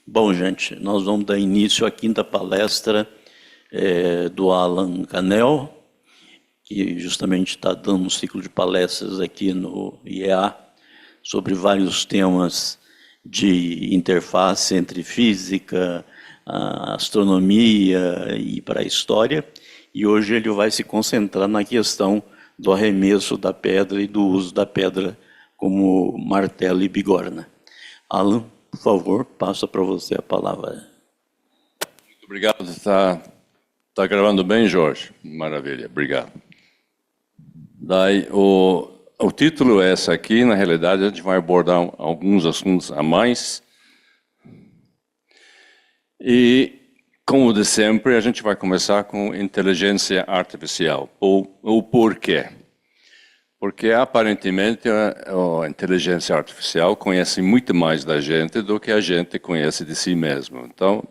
Bom, gente, nós vamos dar início à quinta palestra do Alan Canel, que justamente está dando um ciclo de palestras aqui no IEA sobre vários temas de interface entre física, astronomia e para a história. E hoje ele vai se concentrar na questão do arremesso da pedra e do uso da pedra como martelo e bigorna. Alan, por favor, passa para você a palavra. Muito obrigado. Tá gravando bem, Jorge? Maravilha, obrigado. Daí, o título é esse aqui. Na realidade, a gente vai abordar alguns assuntos a mais. E, como de sempre, a gente vai começar com inteligência artificial. O porquê? Porque, aparentemente, a inteligência artificial conhece muito mais da gente do que a gente conhece de si mesmo. Então,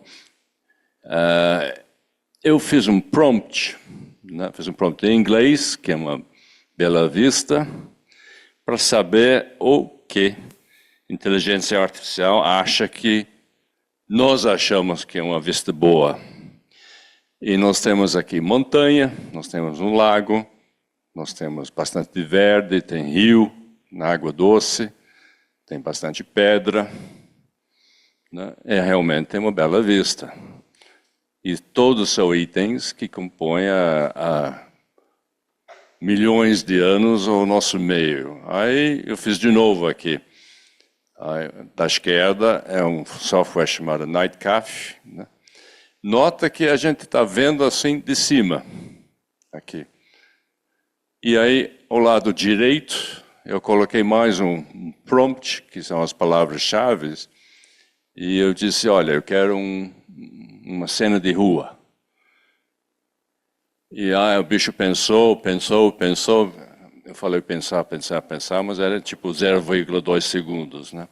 eu fiz um prompt, né? Fiz um prompt em inglês, que é uma bela vista, para saber o que inteligência artificial acha que nós achamos que é uma vista boa. E nós temos aqui montanha, nós temos um lago, nós temos bastante verde, tem rio, água doce, tem bastante pedra, né? Realmente uma bela vista. E todos são itens que compõem há milhões de anos o nosso meio. Aí eu fiz de novo aqui. Aí, da esquerda é um software chamado Nightcap, né? Nota que a gente está vendo assim de cima, aqui. E aí, ao lado direito, eu coloquei mais um prompt, que são as palavras-chave, e eu disse, olha, eu quero uma cena de rua. E aí o bicho pensou. Eu falei pensar, mas era tipo 0,2 segundos, né?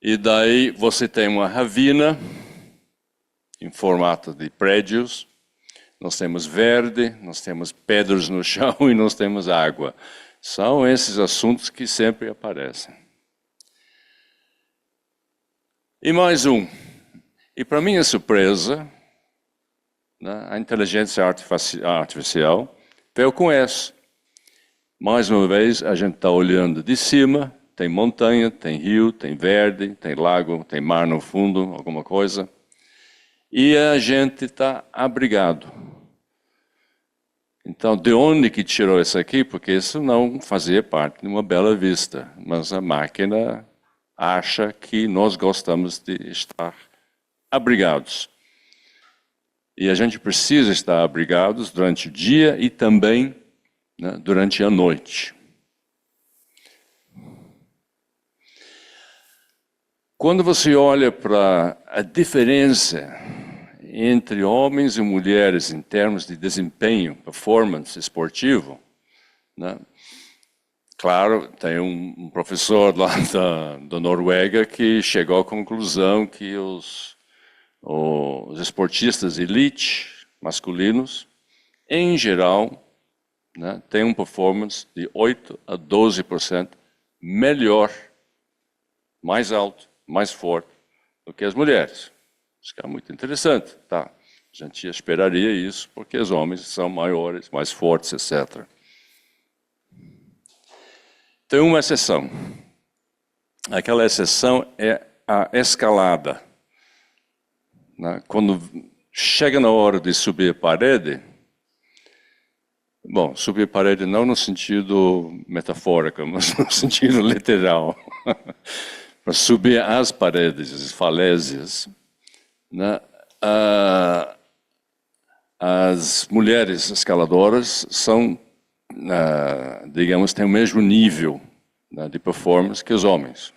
E daí você tem uma ravina em formato de prédios, nós temos verde, nós temos pedras no chão e nós temos água. São esses assuntos que sempre aparecem. E mais um. E para minha surpresa, né, a inteligência artificial veio com essa. Mais uma vez, a gente está olhando de cima, tem montanha, tem rio, tem verde, tem lago, tem mar no fundo, alguma coisa. E a gente está abrigado. Então, de onde que tirou isso aqui? Porque isso não fazia parte de uma bela vista. Mas a máquina acha que nós gostamos de estar abrigados. E a gente precisa estar abrigados durante o dia e também, né, durante a noite. Quando você olha para a diferença entre homens e mulheres em termos de desempenho, performance esportivo, né? Claro, tem um professor lá da Noruega que chegou à conclusão que os esportistas elite masculinos, em geral, né, têm um performance de 8 a 12% melhor, mais alto, mais forte do que as mulheres. Isso que é muito interessante, tá? A gente esperaria isso porque os homens são maiores, mais fortes, etc. Tem uma exceção. Aquela exceção é a escalada. Né? Quando chega na hora de subir a parede, bom, subir a parede não no sentido metafórico, mas no sentido literal. Para subir as paredes, as falésias, né? As mulheres escaladoras são, digamos, têm o mesmo nível, né, de performance que os homens.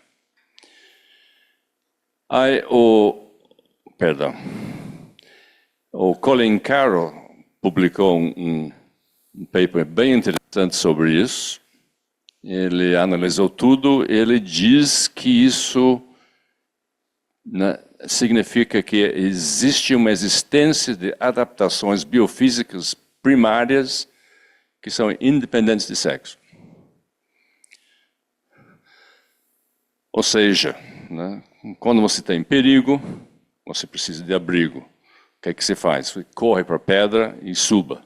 Aí o Colin Carroll publicou um paper bem interessante sobre isso. Ele analisou tudo, ele diz que isso, né, significa que existe uma existência de adaptações biofísicas primárias que são independentes de sexo. Ou seja, né, Quando você tem perigo, você precisa de abrigo. O que é que você faz? Você corre para a pedra e suba.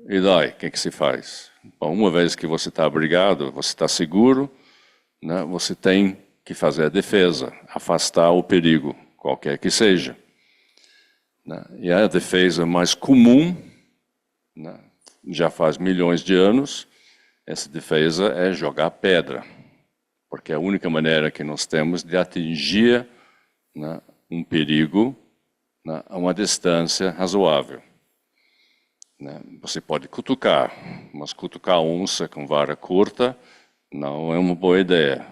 E daí, o que é que você faz? Bom, uma vez que você está abrigado, você está seguro, né, você tem que fazer a defesa, afastar o perigo, qualquer que seja. Né? E a defesa mais comum, né, já faz milhões de anos, essa defesa é jogar pedra, porque é a única maneira que nós temos de atingir, né, um perigo, né, a uma distância razoável. Né? Você pode cutucar, mas cutucar onça com vara curta não é uma boa ideia.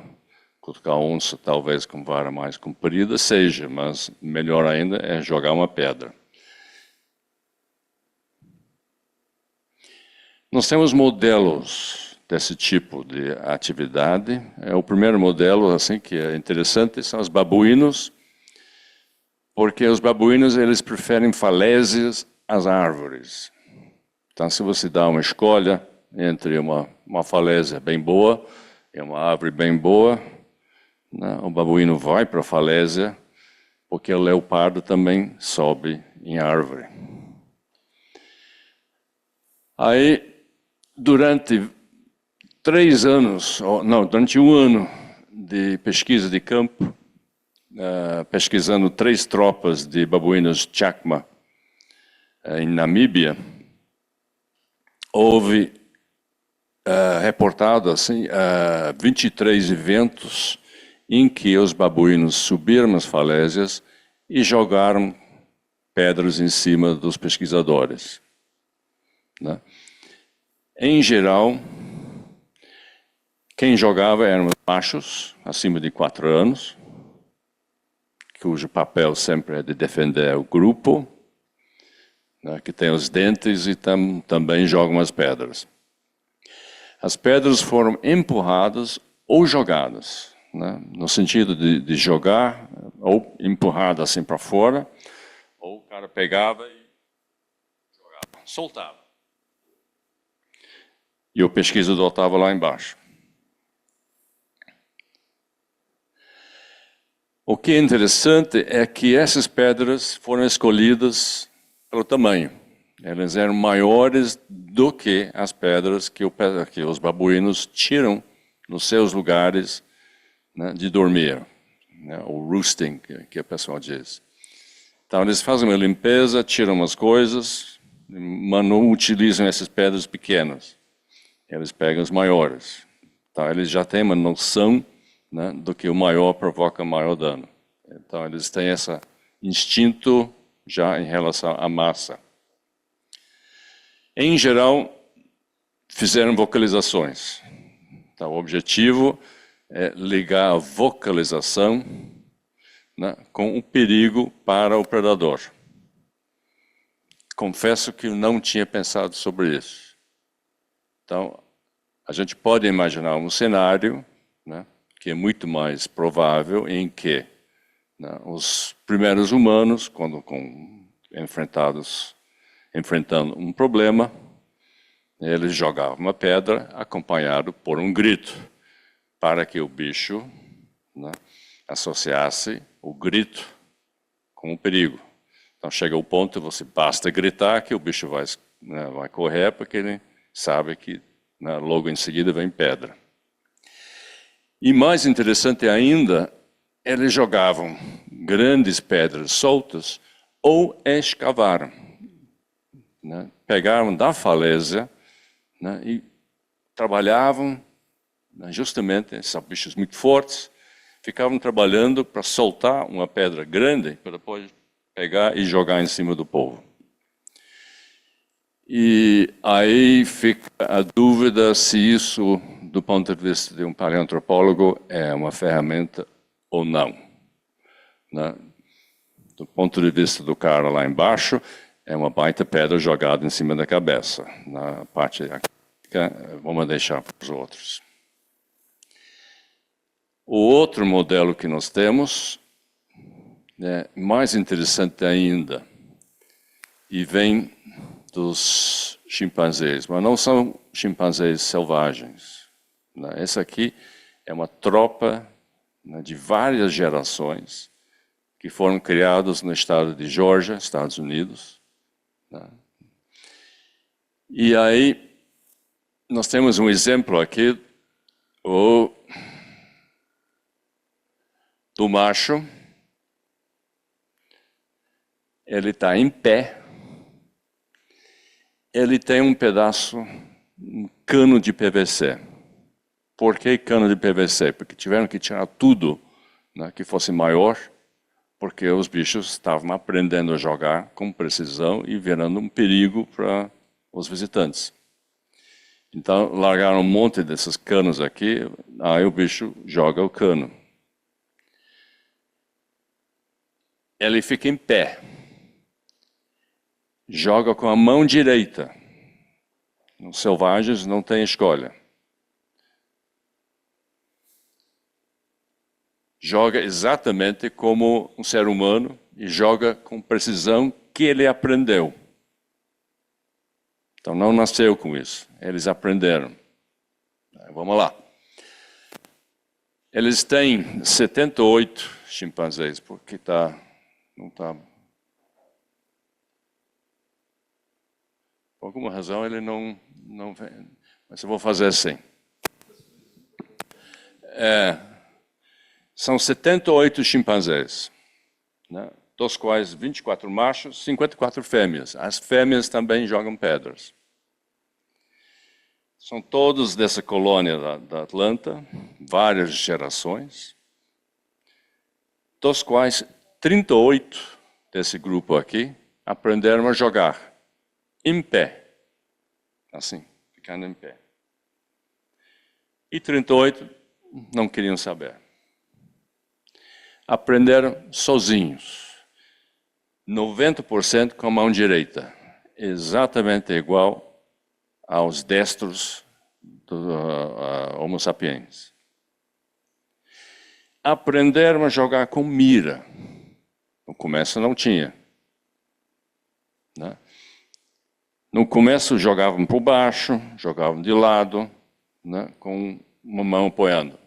Cutucar onça talvez com vara mais comprida seja, mas melhor ainda é jogar uma pedra. Nós temos modelos desse tipo de atividade. O primeiro modelo assim que é interessante são os babuínos, porque os babuínos eles preferem falésias às árvores. Então, se você dá uma escolha entre uma falésia bem boa e uma árvore bem boa, né, o babuíno vai para a falésia, porque o leopardo também sobe em árvore. Aí, durante 3 anos, durante 1 ano de pesquisa de campo, pesquisando 3 tropas de babuínos Chacma em Namíbia, houve reportado assim, 23 eventos em que os babuínos subiram as falésias e jogaram pedras em cima dos pesquisadores. Né? Em geral, quem jogava eram os machos, acima de 4 anos, cujo papel sempre é de defender o grupo, né, que tem os dentes e também jogam as pedras. As pedras foram empurradas ou jogadas, né, no sentido de jogar, ou empurrada assim para fora, ou o cara pegava e jogava, soltava. E o pesquisador estava lá embaixo. O que é interessante é que essas pedras foram escolhidas pelo tamanho. Elas eram maiores do que as pedras que os babuínos tiram nos seus lugares, né, de dormir, né, o roosting, que a pessoa diz. Então, eles fazem uma limpeza, tiram as coisas, mas não utilizam essas pedras pequenas. Eles pegam as maiores. Então, eles já têm uma noção, né, do que o maior provoca maior dano. Então, eles têm esse instinto já em relação à massa. Em geral, fizeram vocalizações. Então, o objetivo é ligar a vocalização, né, com o perigo para o predador. Confesso que eu não tinha pensado sobre isso. Então, a gente pode imaginar um cenário, né, que é muito mais provável em que, né, os primeiros humanos, quando enfrentando um problema, eles jogavam uma pedra acompanhado por um grito, para que o bicho, né, associasse o grito com o perigo. Então chega o ponto que você basta gritar que o bicho vai correr, porque ele sabe que, né, logo em seguida vem pedra. E mais interessante ainda, eles jogavam grandes pedras soltas ou escavaram. Né? Pegaram da falésia, né, e trabalhavam, né, justamente, são bichos muito fortes, ficavam trabalhando para soltar uma pedra grande para depois pegar e jogar em cima do povo. E aí fica a dúvida se isso, do ponto de vista de um paleoantropólogo, é uma ferramenta ou não. Né? Do ponto de vista do cara lá embaixo, é uma baita pedra jogada em cima da cabeça. Na parte acadêmica, vamos deixar para os outros. O outro modelo que nós temos é mais interessante ainda, e vem dos chimpanzés, mas não são chimpanzés selvagens. Essa aqui é uma tropa né, de várias gerações que foram criados no estado de Geórgia, Estados Unidos. Né? E aí, nós temos um exemplo aqui, do macho. Ele está em pé. Ele tem um pedaço, um cano de PVC. Por que cano de PVC? Porque tiveram que tirar tudo, né, que fosse maior, porque os bichos estavam aprendendo a jogar com precisão e virando um perigo para os visitantes. Então, largaram um monte desses canos aqui, aí o bicho joga o cano. Ele fica em pé. Joga com a mão direita. Os selvagens não têm escolha. Joga exatamente como um ser humano e joga com precisão que ele aprendeu. Então não nasceu com isso, eles aprenderam. Vamos lá. Eles têm 78 chimpanzés, porque não está... Por alguma razão ele não vem. Mas eu vou fazer assim. São 78 chimpanzés, né, dos quais 24 machos, 54 fêmeas. As fêmeas também jogam pedras. São todos dessa colônia da Atlanta, várias gerações, dos quais 38 desse grupo aqui aprenderam a jogar em pé, assim, ficando em pé. E 38 não queriam saber. Aprenderam sozinhos. 90% com a mão direita. Exatamente igual aos destros do Homo sapiens. Aprenderam a jogar com mira. No começo não tinha. Né? No começo jogavam por baixo, jogavam de lado, né, com uma mão apoiando.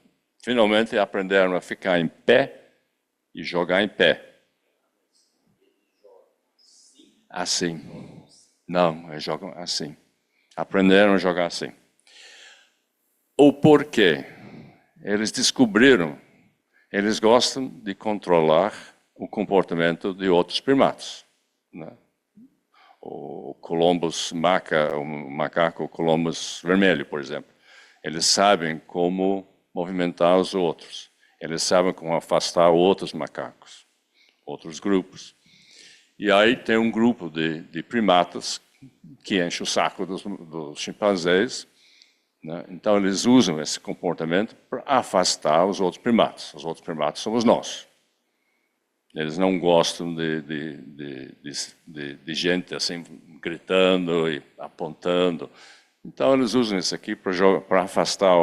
Finalmente aprenderam a ficar em pé e jogar em pé. Assim. Não, eles jogam assim. Aprenderam a jogar assim. O porquê? Eles descobriram, eles gostam de controlar o comportamento de outros primatas. Né? O Columbus maca, o macaco Columbus vermelho, por exemplo. Eles sabem como movimentar os outros. Eles sabem como afastar outros macacos, outros grupos. E aí tem um grupo de primatas que enche o saco dos chimpanzés. Né? Então eles usam esse comportamento para afastar os outros primatas. Os outros primatas somos nós. Eles não gostam de gente assim gritando e apontando. Então eles usam isso aqui para afastar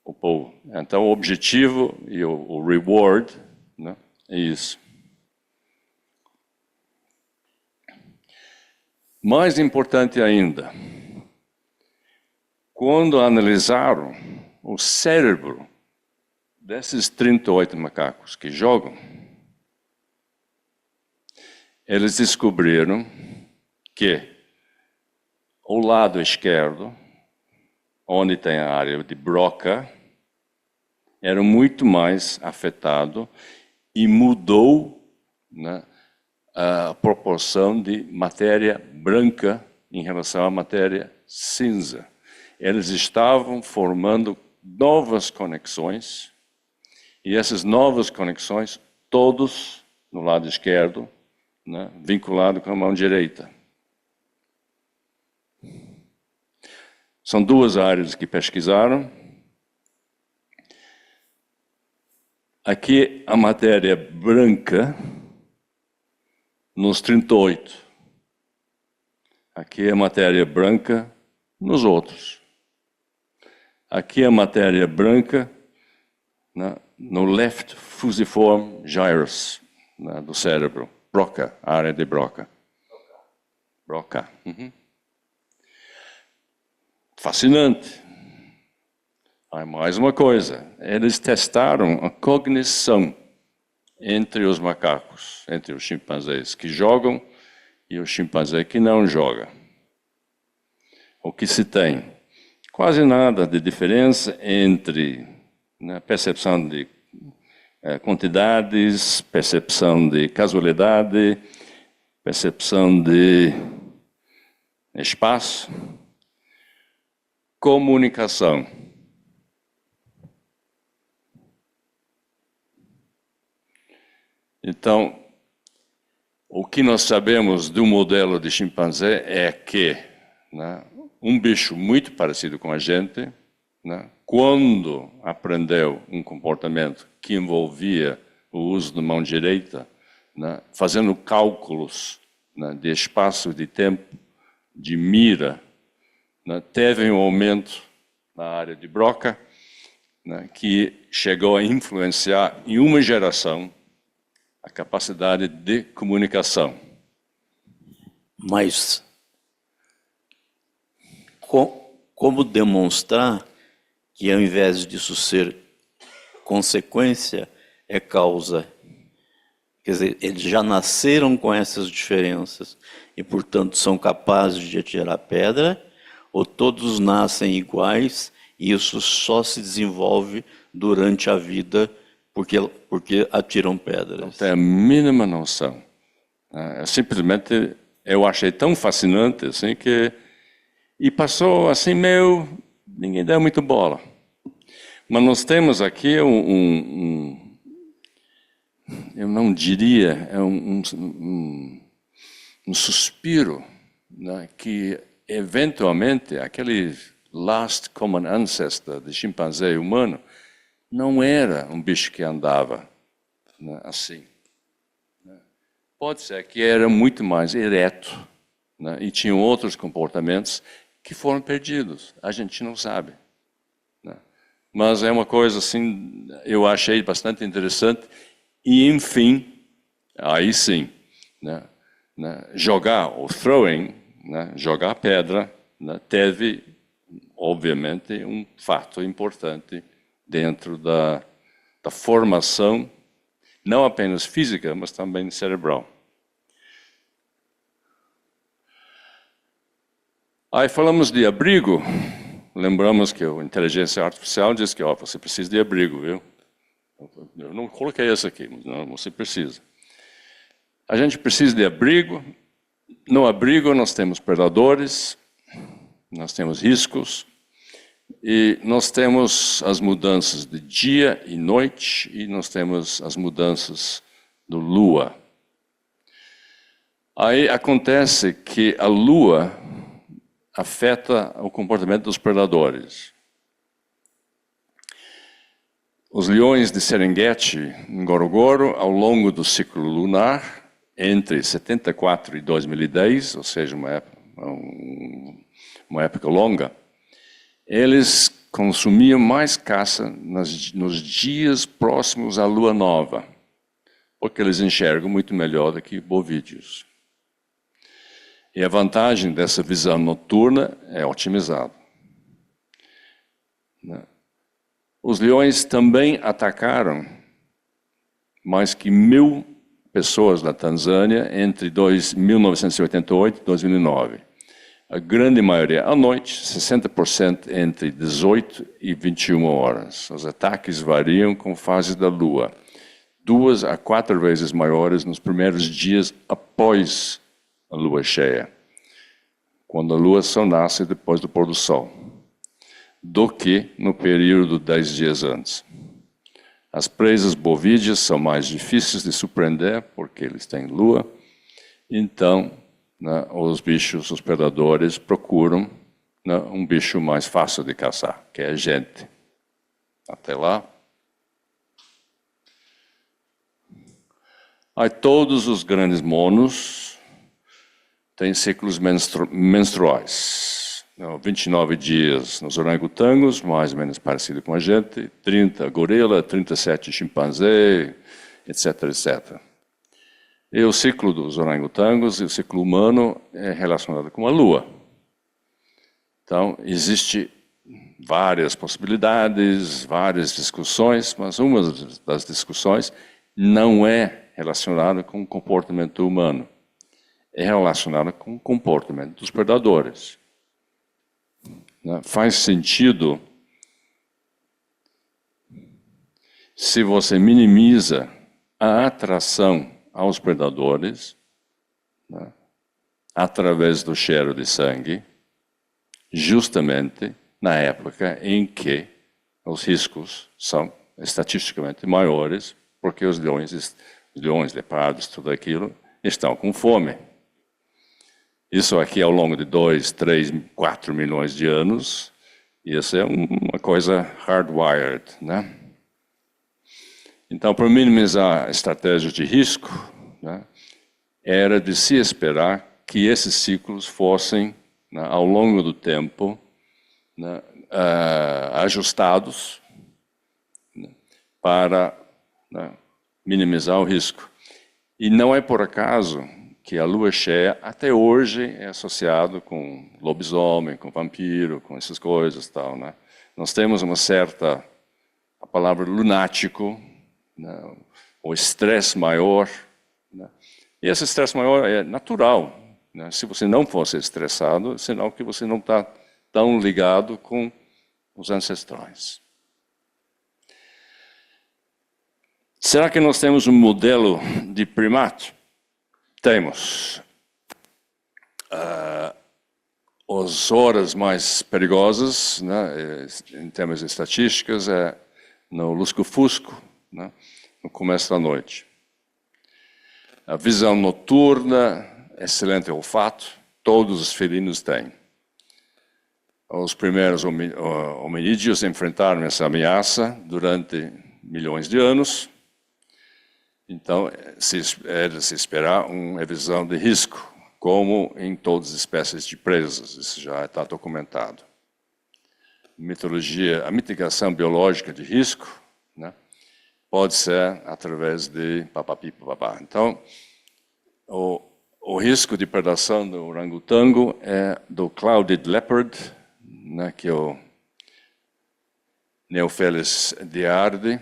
o povo. Então o objetivo e o reward, né, é isso. Mais importante ainda, quando analisaram o cérebro desses 38 macacos que jogam, eles descobriram que o lado esquerdo, onde tem a área de Broca, era muito mais afetado e mudou, né, a proporção de matéria branca em relação à matéria cinza. Eles estavam formando novas conexões, e essas novas conexões, todos no lado esquerdo, né, vinculado com a mão direita. São duas áreas que pesquisaram. Aqui a matéria branca nos 38. Aqui a matéria branca nos outros. Aqui a matéria branca, né, no left fusiform gyrus, né, do cérebro. Broca, a área de Broca. Broca. Uhum. Fascinante. Aí mais uma coisa, eles testaram a cognição entre os macacos, entre os chimpanzés que jogam e os chimpanzés que não jogam. O que se tem? Quase nada de diferença entre percepção de quantidades, percepção de casualidade, percepção de espaço, comunicação. Então, o que nós sabemos do modelo de chimpanzé é que um bicho muito parecido com a gente, quando aprendeu um comportamento que envolvia o uso da mão direita, fazendo cálculos de espaço, de tempo, de mira, teve um aumento na área de Broca, que chegou a influenciar em uma geração a capacidade de comunicação. Mas como demonstrar que, ao invés disso ser consequência, é causa? Quer dizer, eles já nasceram com essas diferenças e, portanto, são capazes de atirar pedra, ou todos nascem iguais e isso só se desenvolve durante a vida porque atiram pedras? Não tem a mínima noção. Simplesmente eu achei tão fascinante assim que... E passou assim meio... Ninguém deu muito bola. Mas nós temos aqui eu não diria, é um suspiro, que eventualmente aquele last common ancestor de chimpanzé humano não era um bicho que andava assim. Pode ser que era muito mais ereto, e tinham outros comportamentos que foram perdidos. A gente não sabe. Mas é uma coisa assim, eu achei bastante interessante. E, enfim, aí sim, jogar o throwing, jogar pedra, teve, obviamente, um fato importante dentro da formação, não apenas física, mas também cerebral. Aí falamos de abrigo, lembramos que a inteligência artificial diz que você precisa de abrigo, viu? Eu não coloquei isso aqui, mas não, você precisa. A gente precisa de abrigo. No abrigo nós temos predadores, nós temos riscos, e nós temos as mudanças de dia e noite, e nós temos as mudanças do lua. Aí acontece que a lua afeta o comportamento dos predadores. Os leões de Serengeti, Ngorongoro, ao longo do ciclo lunar, entre 74 e 2010, ou seja, uma época longa, eles consumiam mais caça nos dias próximos à lua nova, porque eles enxergam muito melhor do que bovídeos. E a vantagem dessa visão noturna é otimizada. Os leões também atacaram mais que 1.000 pessoas na Tanzânia entre 1988 e 2009. A grande maioria à noite, 60% entre 18 e 21 horas. Os ataques variam com fases da lua, 2 a 4 vezes maiores nos primeiros dias após a lua cheia, quando a lua só nasce depois do pôr do sol, do que no período 10 dias antes. As presas bovídeas são mais difíceis de surpreender, porque eles têm lua, então os bichos, os predadores, procuram um bicho mais fácil de caçar, que é a gente. Até lá. Aí todos os grandes monos têm ciclos menstruais. 29 dias nos orangotangos, mais ou menos parecido com a gente, 30 gorila, 37 chimpanzé, etc, etc. E o ciclo dos orangotangos e o ciclo humano é relacionado com a lua. Então, existe várias possibilidades, várias discussões, mas uma das discussões não é relacionada com o comportamento humano. É relacionada com o comportamento dos predadores. Faz sentido se você minimiza a atração aos predadores, né, através do cheiro de sangue, justamente na época em que os riscos são estatisticamente maiores, porque os leões, leopardos, tudo aquilo, estão com fome. Isso aqui ao longo de 2, 3, 4 milhões de anos, isso é uma coisa hardwired, né? Então, para minimizar a estratégia de risco, né, era de se esperar que esses ciclos fossem, né, ao longo do tempo, né, ajustados, né, para, né, minimizar o risco. E não é por acaso que a lua cheia, até hoje, é associado com lobisomem, com vampiro, com essas coisas e tal, né? Nós temos uma certa, a palavra lunático, né, o estresse maior, né? E esse estresse maior é natural, né? Se você não fosse estressado, é sinal que você não está tão ligado com os ancestrais. Será que nós temos um modelo de primate? Temos. As horas mais perigosas, né, em termos de estatísticas, é no lusco-fusco, né, no começo da noite. A visão noturna, excelente olfato, todos os felinos têm. Os primeiros hominídeos enfrentaram essa ameaça durante milhões de anos. Então, é de se esperar uma visão de risco, como em todas as espécies de presas. Isso já está documentado. A mitigação biológica de risco, né, pode ser através de papapi, papapá. Então, o risco de predação do orangotango é do clouded leopard, né, que é o Neopheles diarde,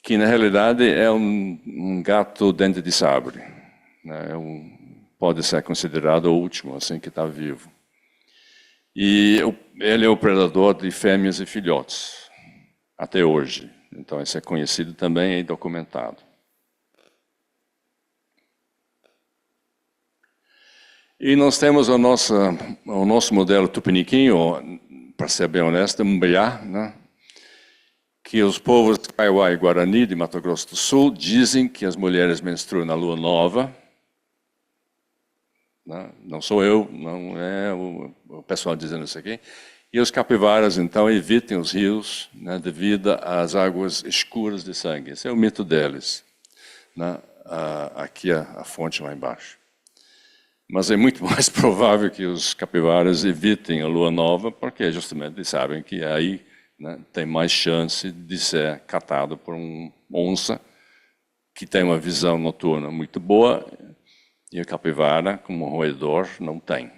que na realidade é um gato dente de sabre, né, pode ser considerado o último, assim, que está vivo. E ele é o predador de fêmeas e filhotes, até hoje. Então, isso é conhecido também e documentado. E nós temos o nosso modelo tupiniquim, para ser bem honesto, Mbiá, né? Que os povos Kaiowá e Guarani de Mato Grosso do Sul dizem que as mulheres menstruam na lua nova. Não sou eu, não é o pessoal dizendo isso aqui. E os capivaras, então, evitem os rios, né, devido às águas escuras de sangue. Esse é o mito deles, né? Aqui a fonte lá embaixo. Mas é muito mais provável que os capivaras evitem a lua nova, porque justamente eles sabem que aí, né, tem mais chance de ser catado por uma onça que tem uma visão noturna muito boa, e a capivara, como roedor, não tem.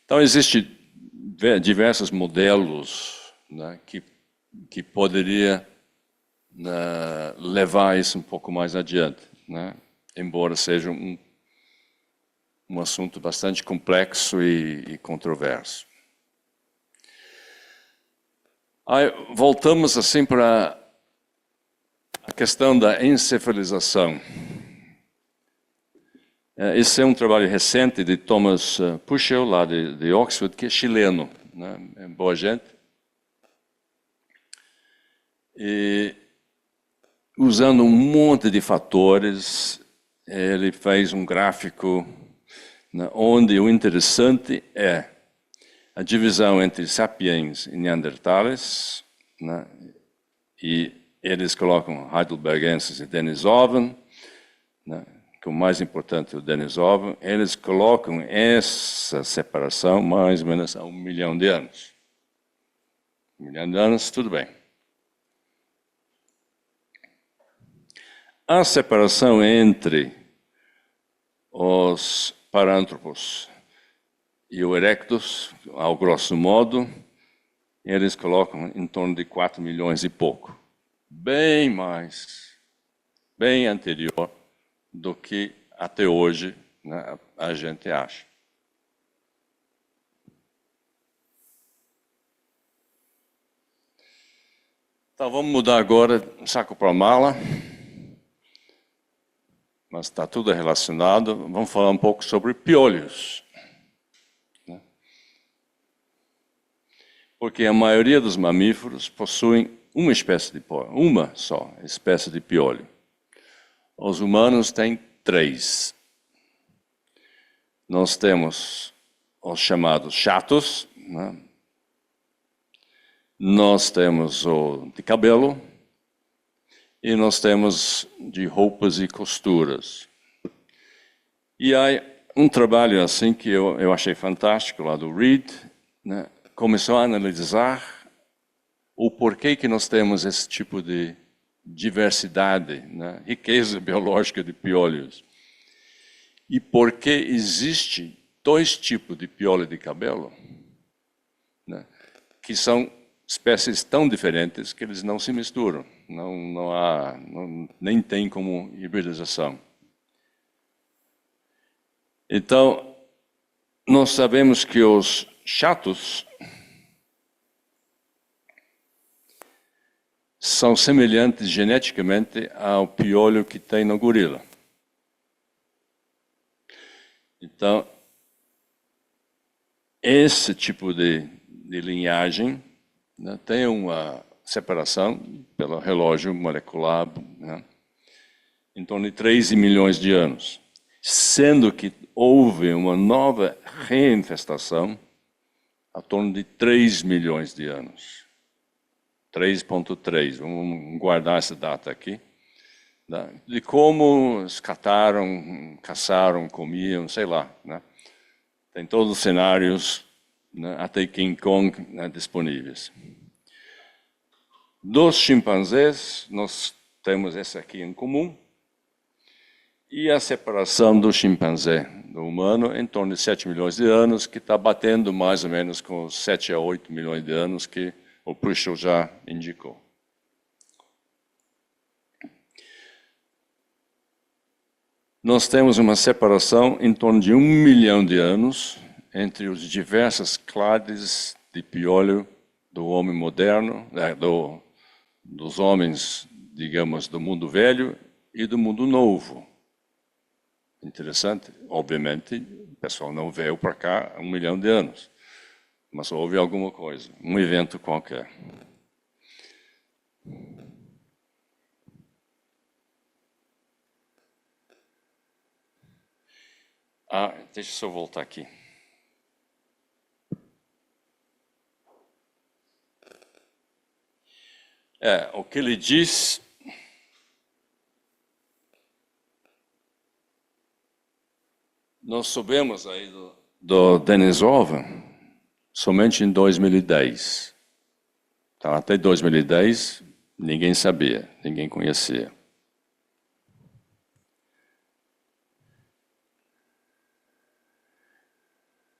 Então, existem diversos modelos, né, que poderia, né, levar isso um pouco mais adiante, né, embora seja um assunto bastante complexo e controverso. Aí, voltamos assim para a questão da encefalização. Esse é um trabalho recente de Thomas Puschel, lá de Oxford, que é chileno, né? É boa gente. E, usando um monte de fatores, ele fez um gráfico, né, onde o interessante é a divisão entre sapiens e neandertales, né, e eles colocam heidelbergensis e denisovan, né, que o mais importante é o denisovan, eles colocam essa separação mais ou menos há 1 milhão de anos. 1 milhão de anos, tudo bem. A separação entre os parântropos e o erectus, ao grosso modo, eles colocam em torno de 4 milhões e pouco. Bem mais, bem anterior do que até hoje, né, a gente acha. Então vamos mudar agora saco para mala. Mas está tudo relacionado. Vamos falar um pouco sobre piolhos. Porque a maioria dos mamíferos possuem uma espécie de piolho, uma só espécie de piolho. Os humanos têm 3. Nós temos os chamados chatos, né? Nós temos o de cabelo, e nós temos de roupas e costuras. E há um trabalho assim que eu achei fantástico, lá do Reed, né? Começou a analisar o porquê que nós temos esse tipo de diversidade, né? Riqueza biológica de piolhos. E por que existe 2 tipos de piolho de cabelo, né? Que são espécies tão diferentes que eles não se misturam. Nem tem como hibridização. Então, nós sabemos que os chatos são semelhantes geneticamente ao piolho que tem no gorila. Então, esse tipo de linhagem, né, tem uma separação pelo relógio molecular, né, em torno de 13 milhões de anos. Sendo que houve uma nova reinfestação a torno de 3 milhões de anos. 3,3, vamos guardar essa data aqui. Né, de como eles cataram, caçaram, comiam, sei lá. Né. Tem todos os cenários, né, até King Kong, né, disponíveis. Dos chimpanzés, nós temos esse aqui em comum, e a separação do chimpanzé do humano em torno de 7 milhões de anos, que está batendo mais ou menos com os 7 a 8 milhões de anos que o Pruschel já indicou. Nós temos uma separação em torno de 1 milhão de anos entre as diversas clades de piolho do homem moderno, dos homens, digamos, do mundo velho e do mundo novo. Interessante, obviamente, o pessoal não veio para cá há 1 milhão de anos, mas houve alguma coisa, um evento qualquer. Deixa eu só voltar aqui. O que ele diz nós soubemos aí do Denisova somente em 2010. Então, até 2010, ninguém sabia, ninguém conhecia.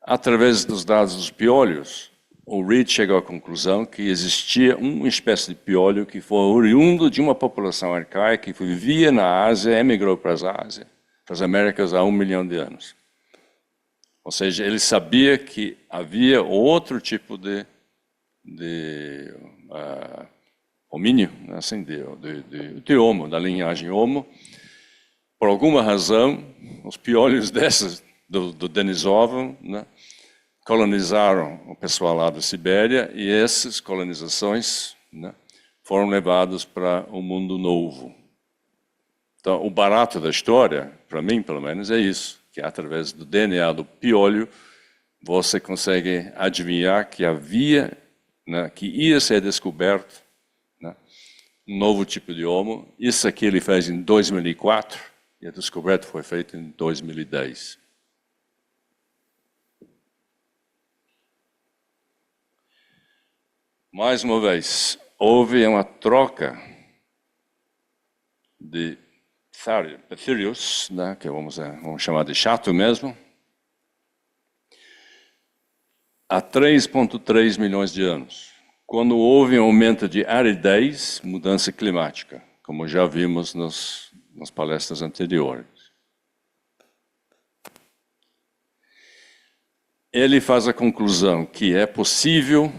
Através dos dados dos piolhos, o Reed chegou à conclusão que existia uma espécie de piolho que foi oriundo de uma população arcaica que vivia na Ásia, emigrou para as Américas há 1 milhão de anos. Ou seja, ele sabia que havia outro tipo de homínio, assim, de Homo, da linhagem Homo. Por alguma razão, os piolhos do Denisova, né, colonizaram o pessoal lá da Sibéria e essas colonizações, né, foram levadas para o mundo novo. Então, o barato da história, para mim, pelo menos, é isso, que através do DNA do piolho, você consegue adivinhar que havia, né, que ia ser descoberto, né, um novo tipo de Homo. Isso aqui ele fez em 2004 e a descoberta foi feita em 2010. Mais uma vez, houve uma troca de Petherius, né, que vamos chamar de chato mesmo, há 3,3 milhões de anos. quando houve um aumento de aridez, mudança climática, como já vimos nas palestras anteriores. Ele faz a conclusão que é possível,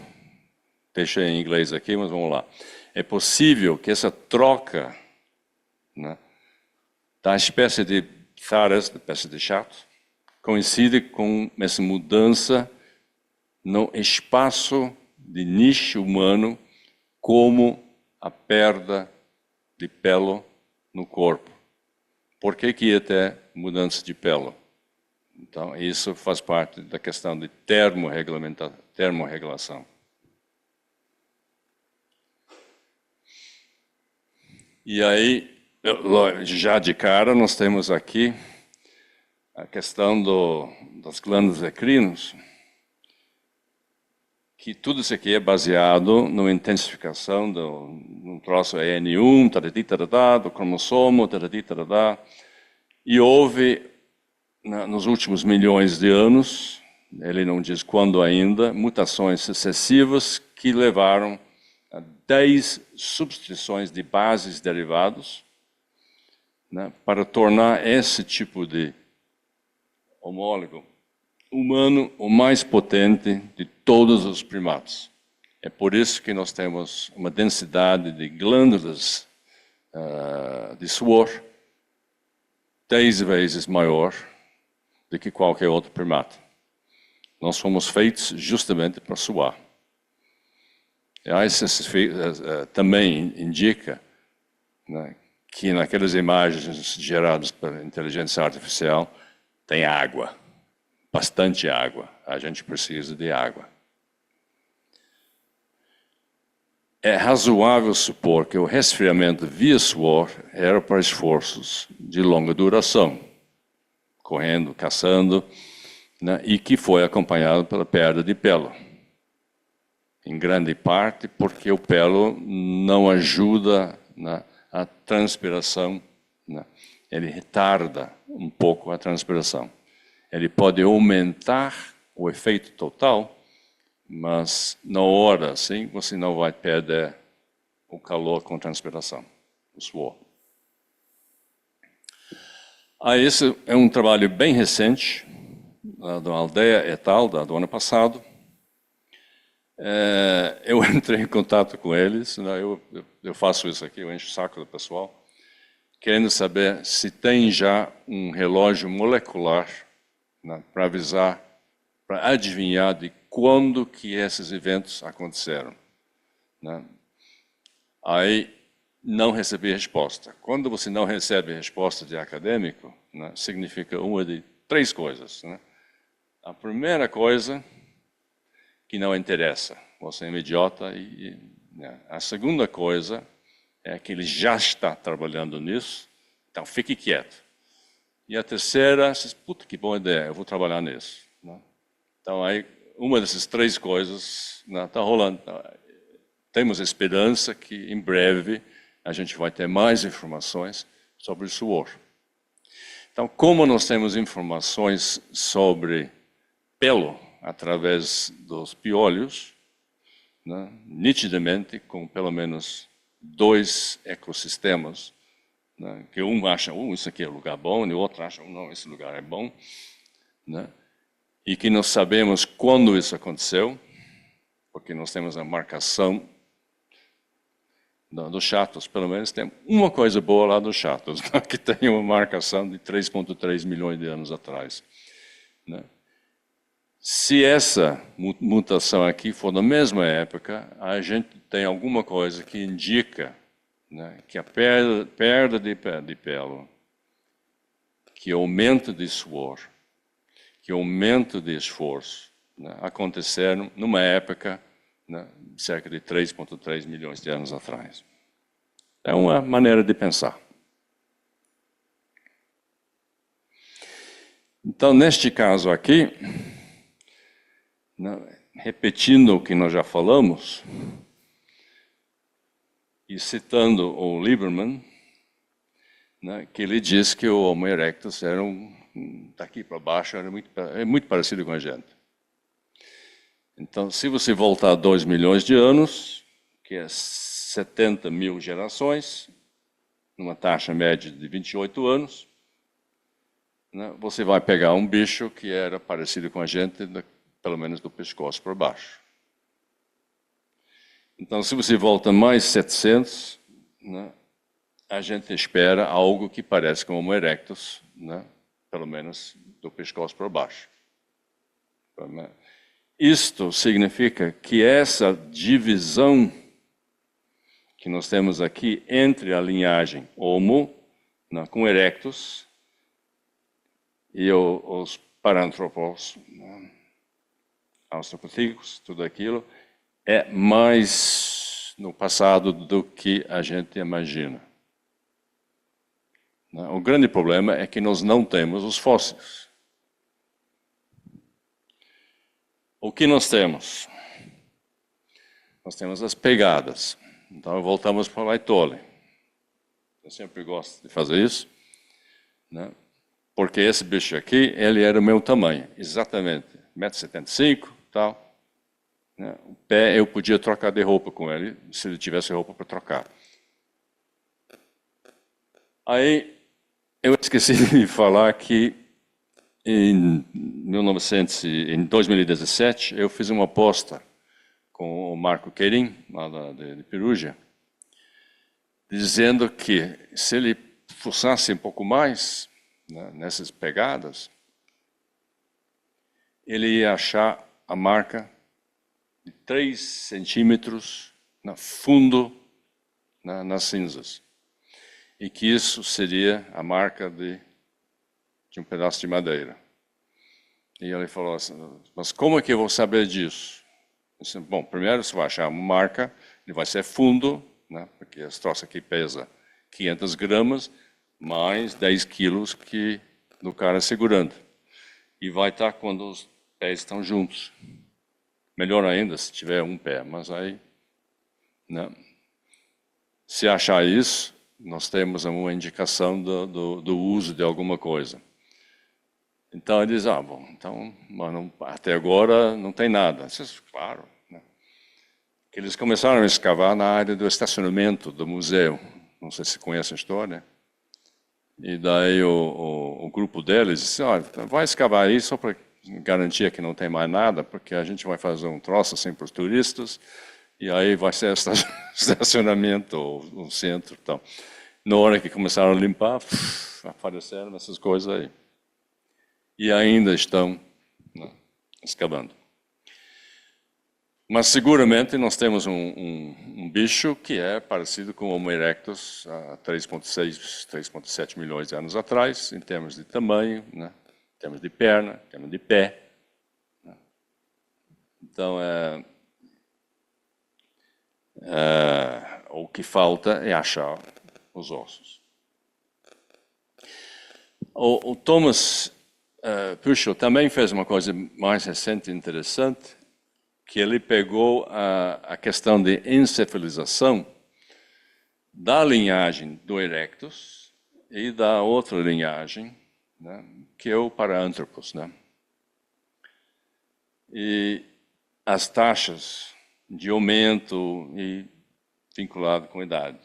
deixei em inglês aqui, mas vamos lá, é possível que essa troca, né, da espécie de tharas, da espécie de chato, coincide com essa mudança no espaço de nicho humano, como a perda de pelo no corpo. Por que ia ter mudança de pelo? Então, isso faz parte da questão de termorregulação. E aí, já de cara, nós temos aqui a questão das glândulas endocrinas, que tudo isso aqui é baseado na intensificação num troço EN1, do cromossomo, e houve, nos últimos milhões de anos, ele não diz quando ainda, mutações sucessivas que levaram a 10 substituições de bases derivados, né, para tornar esse tipo de homólogo humano o mais potente de todos os primatas. É por isso que nós temos uma densidade de glândulas de suor 10 vezes maior do que qualquer outro primata. Nós fomos feitos justamente para suar. E aí também indica, né, que naquelas imagens geradas pela inteligência artificial tem água, bastante água. A gente precisa de água. É razoável supor que o resfriamento via suor era para esforços de longa duração, correndo, caçando, né, e que foi acompanhado pela perda de pelo. Em grande parte porque o pelo não ajuda a transpiração, né? Ele retarda um pouco a transpiração. Ele pode aumentar o efeito total, mas na hora, assim, você não vai perder o calor com transpiração, o suor. Esse é um trabalho bem recente, da Aldeia et al., do ano passado. Eu entrei em contato com eles, né, eu faço isso aqui, eu encho o saco do pessoal, querendo saber se tem já um relógio molecular, né, para avisar, para adivinhar de quando que esses eventos aconteceram, né. Aí não recebi resposta. Quando você não recebe resposta de acadêmico, né, significa uma de 3 coisas, né. A primeira coisa, que não interessa, você é um idiota. Né. A segunda coisa é que ele já está trabalhando nisso, então fique quieto. E a terceira, puta, que boa ideia, eu vou trabalhar nisso, né. Então, aí, uma dessas 3 coisas está rolando. Temos esperança que, em breve, a gente vai ter mais informações sobre o suor. Então, como nós temos informações sobre pelo através dos piolhos, né, nitidamente, com pelo menos 2 ecossistemas, né, que um acha, isso aqui é um lugar bom, e o outro acha, não, esse lugar é bom, né, e que nós sabemos quando isso aconteceu, porque nós temos a marcação dos chatos, pelo menos tem uma coisa boa lá dos chatos, né, que tem uma marcação de 3,3 milhões de anos atrás, né. Se essa mutação aqui for na mesma época, a gente tem alguma coisa que indica, né, que a perda de pelo, que aumento de suor, que aumento de esforço, né, aconteceram numa época, né, cerca de 3,3 milhões de anos atrás. É uma maneira de pensar. Então, neste caso aqui, repetindo o que nós já falamos, e citando o Lieberman, né, que ele diz que o Homo erectus era daqui para baixo, era muito parecido com a gente. Então, se você voltar 2 milhões de anos, que é 70 mil gerações, numa taxa média de 28 anos, né, você vai pegar um bicho que era parecido com a gente, pelo menos do pescoço para baixo. Então, se você volta mais 700, né, a gente espera algo que parece com o Homo erectus, né, pelo menos do pescoço para baixo. Isto significa que essa divisão que nós temos aqui entre a linhagem Homo, né, com erectus, e os paranthropos, né, australopithecus, tudo aquilo, é mais no passado do que a gente imagina. O grande problema é que nós não temos os fósseis. O que nós temos? Nós temos as pegadas. Então, voltamos para o Laetoli. Eu sempre gosto de fazer isso, né? Porque esse bicho aqui, ele era o meu tamanho, exatamente, 1,75 m, tal. Né? O pé, eu podia trocar de roupa com ele, se ele tivesse roupa para trocar. Aí, eu esqueci de falar que em 2017, eu fiz uma aposta com o Marco Queirim, lá de Perugia, dizendo que se ele forçasse um pouco mais, né, nessas pegadas, ele ia achar a marca de 3 centímetros no fundo, nas cinzas. E que isso seria a marca de um pedaço de madeira. E ele falou assim, mas como é que eu vou saber disso? Eu disse, bom, primeiro você vai achar uma marca, ele vai ser fundo, né, porque esse troço aqui pesa 500 gramas, mais 10 quilos que do cara segurando. E vai estar quando os pés estão juntos. Melhor ainda se tiver um pé, mas aí, né, se achar isso, nós temos uma indicação do uso de alguma coisa. Então ele diz, bom, então, mas não, até agora não tem nada. Disse, claro. Né? Eles começaram a escavar na área do estacionamento do museu. Não sei se conhece a história. E daí o grupo deles disse, olha, vai escavar aí só para garantir que não tem mais nada, porque a gente vai fazer um troço assim para os turistas, e aí vai ser estacionamento, ou um centro. Então, na hora que começaram a limpar, apareceram essas coisas aí. E ainda estão, né, escavando. Mas seguramente nós temos um bicho que é parecido com o Homo erectus há 3,6, 3,7 milhões de anos atrás, em termos de tamanho, né, em termos de perna, em termos de pé. Né. Então, o que falta é achar os ossos. O Thomas Püschel também fez uma coisa mais recente e interessante, que ele pegou a questão de encefalização da linhagem do Erectus e da outra linhagem, né, que é o Paranthropus. Né? E as taxas de aumento e vinculado com a idade.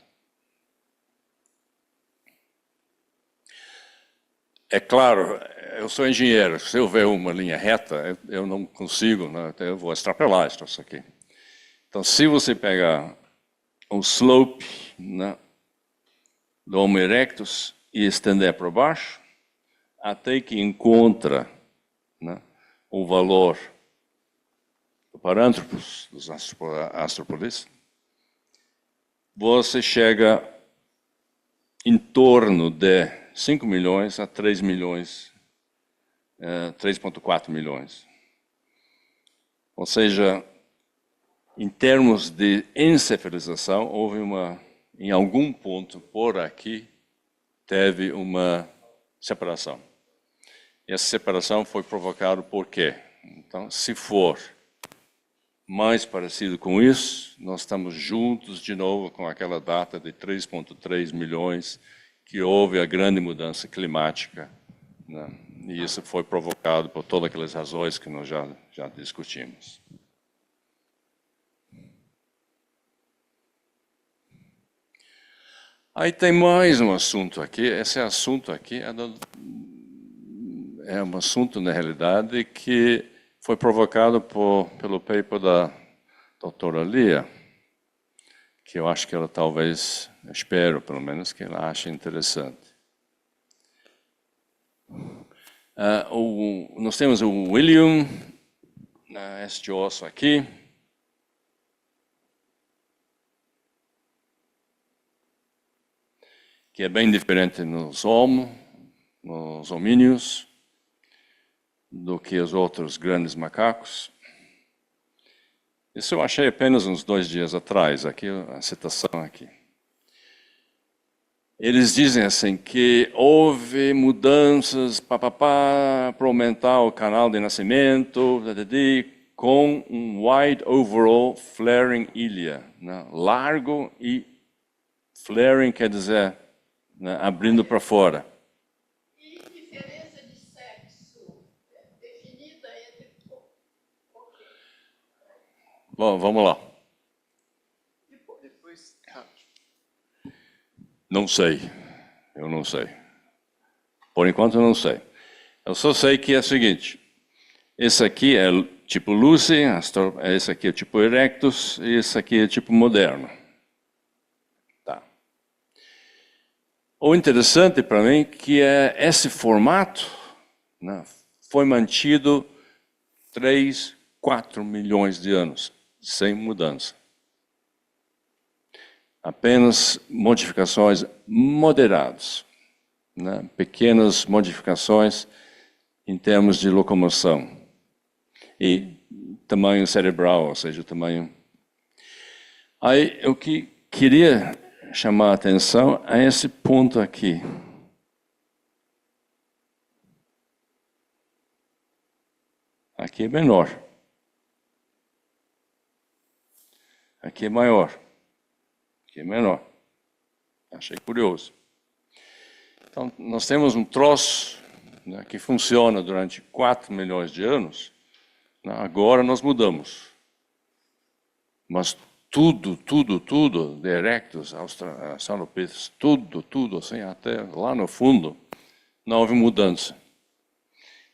É claro, eu sou engenheiro, se eu ver uma linha reta, eu não consigo, né? Eu vou extrapolar isso aqui. Então, se você pegar o slope, né, do Homo erectus e estender para baixo, até que encontra, né, o valor do Paranthropus, dos Arthropods, você chega em torno de 5 milhões a 3 milhões, 3,4 milhões. Ou seja, em termos de encefalização, houve em algum ponto por aqui, teve uma separação. E essa separação foi provocada por quê? Então, se for mais parecido com isso, nós estamos juntos de novo com aquela data de 3,3 milhões, que houve a grande mudança climática, né? E isso foi provocado por todas aquelas razões que nós já discutimos. Aí tem mais um assunto aqui. Esse assunto aqui é um assunto, na realidade, que foi provocado pelo paper da doutora Lia, que eu acho que ela talvez, espero pelo menos, que ela ache interessante. Nós temos o William, este osso aqui, que é bem diferente nos homíneos, do que os outros grandes macacos. Isso eu achei apenas uns 2 dias atrás, aqui a citação aqui. Eles dizem assim que houve mudanças para aumentar o canal de nascimento com um wide overall flaring ilia, né? Largo e flaring quer dizer, né, abrindo para fora. Bom, vamos lá. Não sei. Eu não sei. Por enquanto eu não sei. Eu só sei que é o seguinte. Esse aqui é tipo Lucy, esse aqui é tipo Erectus e esse aqui é tipo moderno. Tá. O interessante para mim é que esse formato, né, foi mantido 3, 4 milhões de anos. Sem mudança. Apenas modificações moderadas, né? Pequenas modificações em termos de locomoção e tamanho cerebral, ou seja, tamanho. Aí eu queria chamar a atenção a esse ponto aqui. Aqui é menor. Aqui é maior, aqui é menor. Achei curioso. Então, nós temos um troço, né, que funciona durante 4 milhões de anos. Né, agora nós mudamos. Mas tudo, de Erectus, Australopithecus, tudo, assim, até lá no fundo, não houve mudança.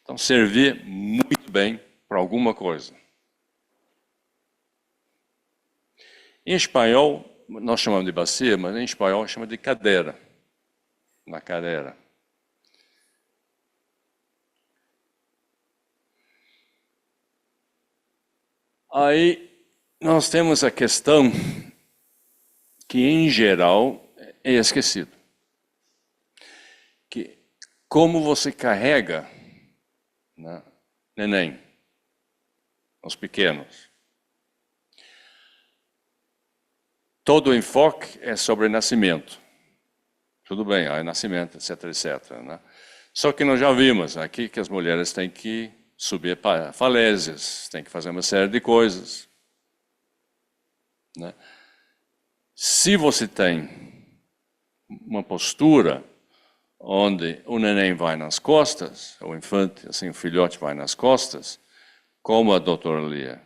Então, servia muito bem para alguma coisa. Em espanhol, nós chamamos de bacia, mas em espanhol chama de cadeira. Na cadeira. Aí nós temos a questão que, em geral, é esquecido. Que como você carrega, né, neném, os pequenos. Todo o enfoque é sobre nascimento. Tudo bem, aí nascimento, etc. Né? Só que nós já vimos aqui que as mulheres têm que subir para falésias, têm que fazer uma série de coisas. Né? Se você tem uma postura onde o neném vai nas costas, o infante, assim, o filhote vai nas costas, como a doutora Lia,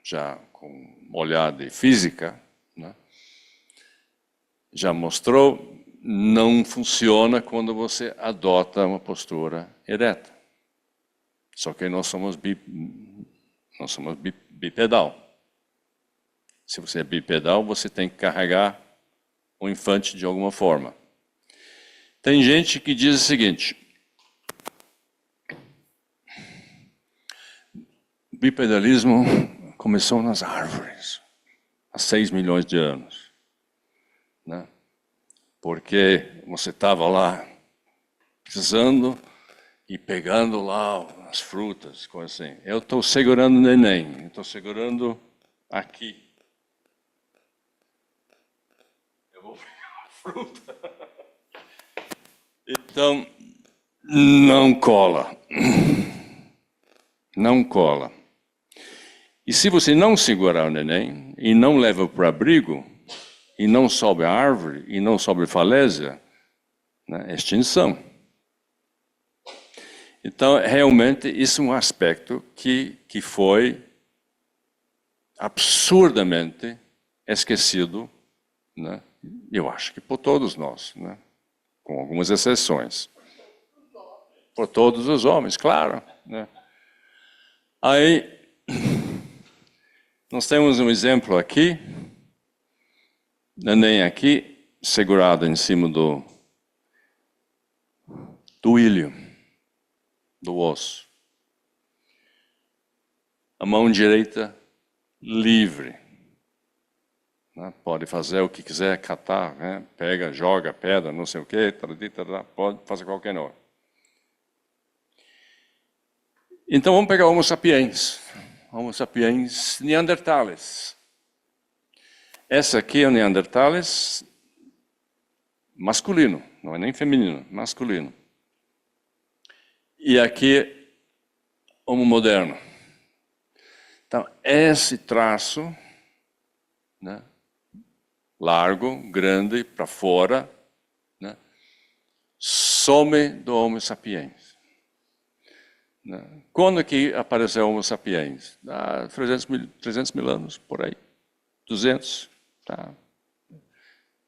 já com uma olhada de física, né, já mostrou, não funciona quando você adota uma postura ereta. Só que nós somos bipedal. Se você é bipedal, você tem que carregar o infante de alguma forma. Tem gente que diz o seguinte: o bipedalismo começou nas árvores, há 6 milhões de anos. Né? Porque você estava lá pisando e pegando lá as frutas, coisa assim. Eu estou segurando o neném, estou segurando aqui. Eu vou pegar a fruta. Então, não cola. Não cola. E se você não segurar o neném e não leva para o abrigo, e não sobe a árvore, e não sobe a falésia, né, extinção. Então, realmente, isso é um aspecto que foi absurdamente esquecido, né, Eu acho que por todos nós, né? Com algumas exceções. Por todos os homens, claro. Né? Aí, nós temos um exemplo aqui, neném aqui, segurado em cima do ilho, do osso. A mão direita livre. Né? Pode fazer o que quiser, catar, né? Pega, joga pedra, não sei o quê, pode fazer qualquer nome. Então vamos pegar Homo sapiens neandertales. Essa aqui é o neandertales masculino, não é nem feminino, masculino. E aqui, Homo moderno. Então, esse traço, né, largo, grande, para fora, né, some do Homo sapiens. Né? Quando que apareceu o Homo sapiens? 300 mil anos, por aí. 200, tá?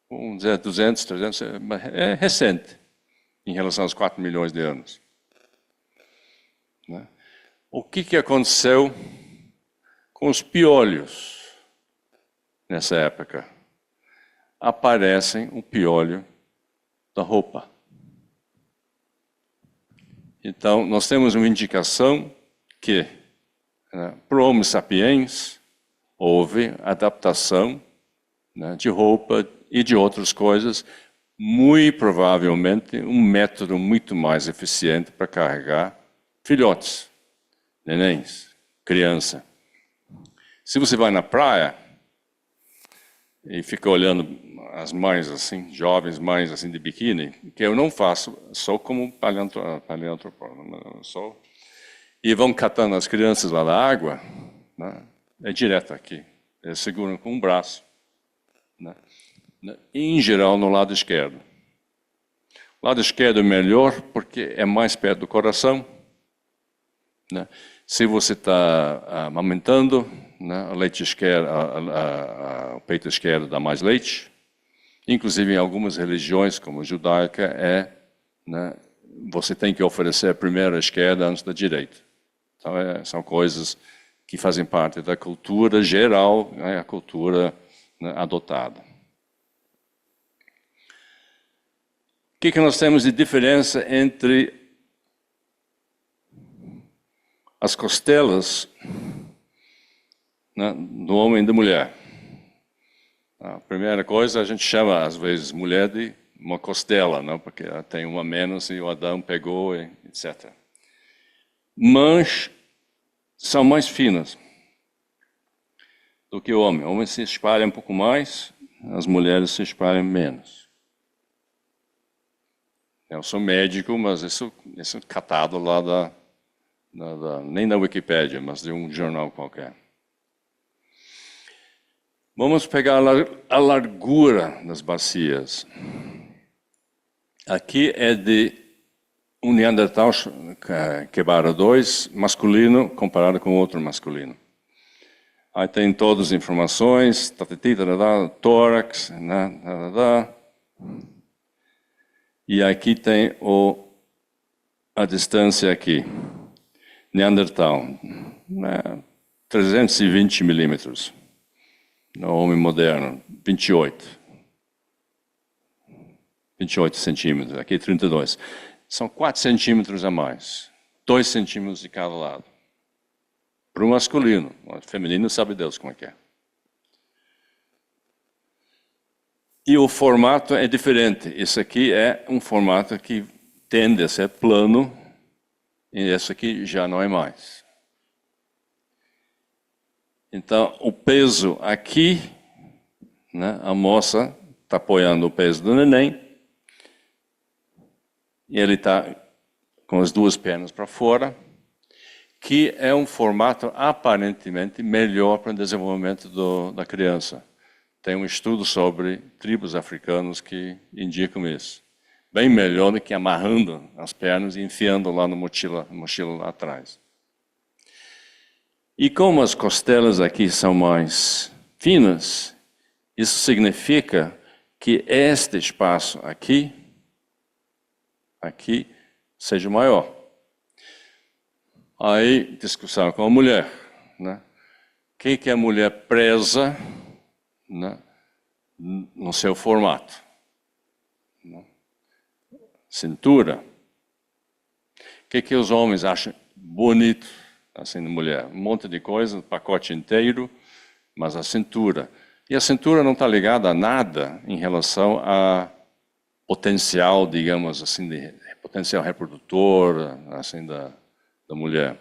Vamos dizer 200, 300, é recente, em relação aos 4 milhões de anos. Né? O que aconteceu com os piolhos nessa época? Aparecem o piolho da roupa. Então, nós temos uma indicação que, né, para o Homo sapiens, houve adaptação, né, de roupa e de outras coisas, muito provavelmente um método muito mais eficiente para carregar filhotes, nenéns, criança. Se você vai na praia e fica olhando as mães assim, jovens mães assim de biquíni, que eu não faço, sou como paleantropólogo, sou, e vão catando as crianças lá da água, né, é direto aqui, eles seguram com um braço, né, em geral no lado esquerdo. O lado esquerdo é melhor porque é mais perto do coração, né. Se você está amamentando, né, a leite esquerdo, o peito esquerdo dá mais leite. Inclusive, em algumas religiões, como a judaica, né, você tem que oferecer primeiro a esquerda antes da direita. Então, são coisas que fazem parte da cultura geral, né, a cultura, né, adotada. O que nós temos de diferença entre as costelas, né, do homem e da mulher? A primeira coisa, a gente chama, às vezes, mulher de uma costela, não? Porque ela tem uma menos e o Adão pegou, etc. Mas são mais finas do que o homem. O homem se espalha um pouco mais, as mulheres se espalham menos. Eu sou médico, mas isso é catado lá nem da Wikipédia, mas de um jornal qualquer. Vamos pegar a largura das bacias. Aqui é de um Neandertal quebrado 2, masculino, comparado com outro masculino. Aí tem todas as informações, tórax, e aqui tem a distância aqui. Neandertal, 320 milímetros. No homem moderno, 28 centímetros, aqui 32. São 4 centímetros a mais, 2 centímetros de cada lado. Para o masculino, o feminino sabe Deus como é que é. E o formato é diferente. Esse aqui é um formato que tende a ser plano, e esse aqui já não é mais. Então, o peso aqui, né, a moça está apoiando o peso do neném, e ele está com as duas pernas para fora, que é um formato aparentemente melhor para o desenvolvimento da criança. Tem um estudo sobre tribos africanos que indicam isso. Bem melhor do que amarrando as pernas e enfiando lá na mochila lá atrás. E como as costelas aqui são mais finas, isso significa que este espaço aqui seja maior. Aí, discussão com a mulher, né? O que a mulher preza, né, no seu formato? Né? Cintura. O que os homens acham bonito assim na mulher? Um monte de coisa, um pacote inteiro, mas a cintura. E a cintura não está ligada a nada em relação a potencial, digamos assim, de potencial reprodutor, assim, da mulher.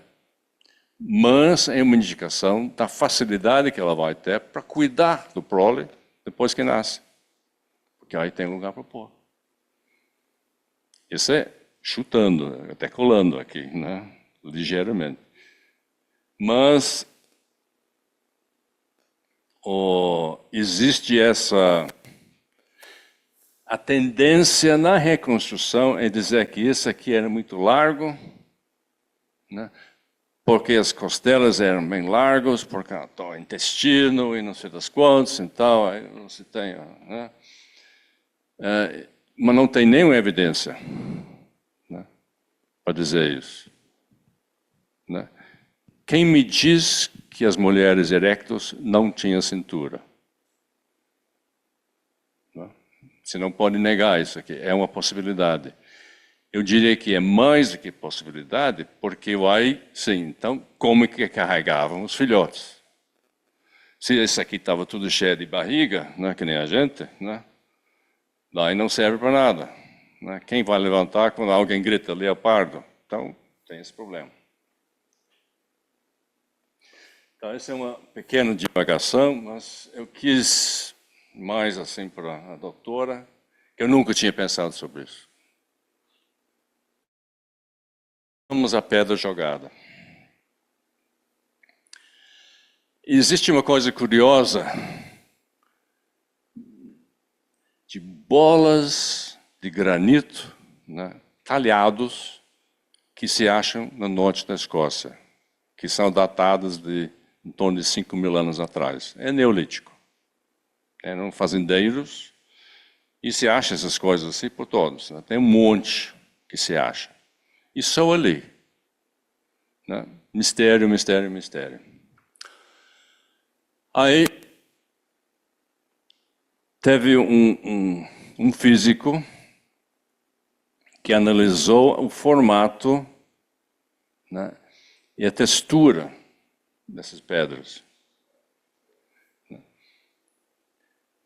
Mas é uma indicação da facilidade que ela vai ter para cuidar do prole depois que nasce. Porque aí tem lugar para pôr. Isso é chutando, até colando aqui, né? Ligeiramente. Mas existe a tendência na reconstrução é dizer que isso aqui era muito largo, né? Porque as costelas eram bem largas, porque o intestino e não sei das quantas e tal, aí você tem, né? Mas não tem nenhuma evidência, né, para dizer isso. Né? Quem me diz que as mulheres erectas não tinham cintura? Né? Você não pode negar isso aqui, é uma possibilidade. Eu diria que é mais do que possibilidade, porque sim, então, como que carregavam os filhotes? Se esse aqui estava tudo cheio de barriga, né, que nem a gente, né, daí não serve para nada. Né? Quem vai levantar quando alguém grita leopardo? Então, tem esse problema. Então, essa é uma pequena divagação, mas eu quis mais assim para a doutora, eu nunca tinha pensado sobre isso. Vamos à pedra jogada. Existe uma coisa curiosa de bolas de granito, né, talhados, que se acham no norte da Escócia, que são datadas de em torno de 5.000 anos atrás. É neolítico. Eram fazendeiros e se acha essas coisas assim por todos. Né? Tem um monte que se acha. E só ali. Né? Mistério, mistério, mistério. Aí teve um físico que analisou o formato, né, e a textura dessas pedras.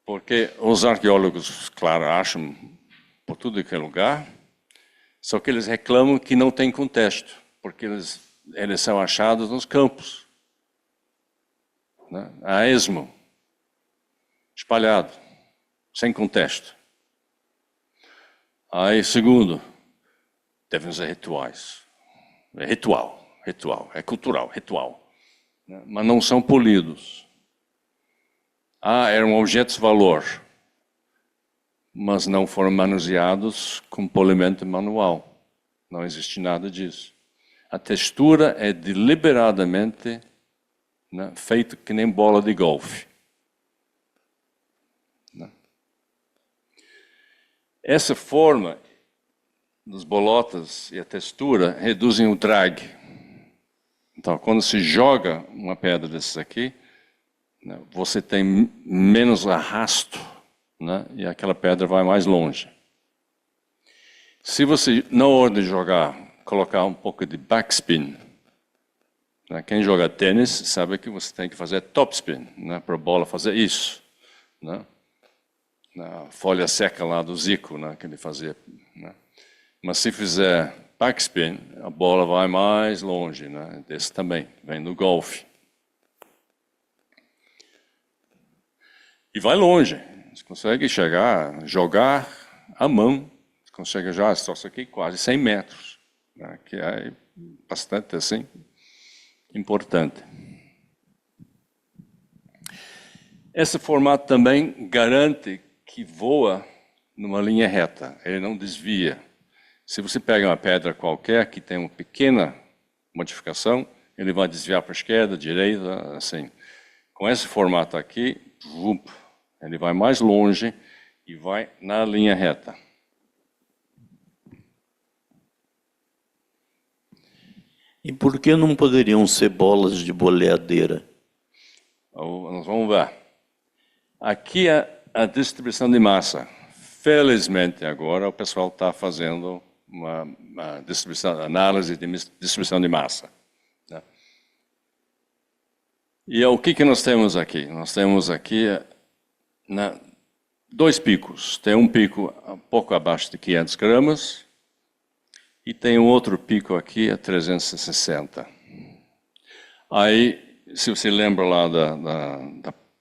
Porque os arqueólogos, claro, acham por tudo que é lugar, só que eles reclamam que não tem contexto, porque eles são achados nos campos, né, a esmo, espalhado, sem contexto. Aí, segundo, devem ser rituais. É ritual, é cultural, ritual. Né, mas não são polidos. Eram objetos de valor, mas não foram manuseados com polimento manual. Não existe nada disso. A textura é deliberadamente, né, feita que nem bola de golfe. Né? Essa forma das bolotas e a textura reduzem o drag. Então, quando se joga uma pedra dessas aqui, né, você tem menos arrasto, né, e aquela pedra vai mais longe. Se você, na hora de jogar, colocar um pouco de backspin, né, quem joga tênis sabe que você tem que fazer topspin, né, para a bola fazer isso. Né, na folha seca lá do Zico, né, que ele fazia. Né. Mas se fizer backspin, a bola vai mais longe. Né, desse também, vem do golfe. E vai longe. Você consegue chegar, jogar à mão, você consegue já esse troço aqui quase 100 metros, né, que é bastante assim importante. Esse formato também garante que voa numa linha reta, ele não desvia. Se você pega uma pedra qualquer que tem uma pequena modificação, ele vai desviar para a esquerda, direita, assim. Com esse formato aqui, ele vai mais longe e vai na linha reta. E por que não poderiam ser bolas de boleadeira? Nós vamos ver. Aqui é a distribuição de massa. Felizmente, agora, o pessoal está fazendo uma análise de distribuição de massa. Né? E o que nós temos aqui? Nós temos aqui dois picos. Tem um pico um pouco abaixo de 500 gramas e tem um outro pico aqui a 360. Aí, se você lembra lá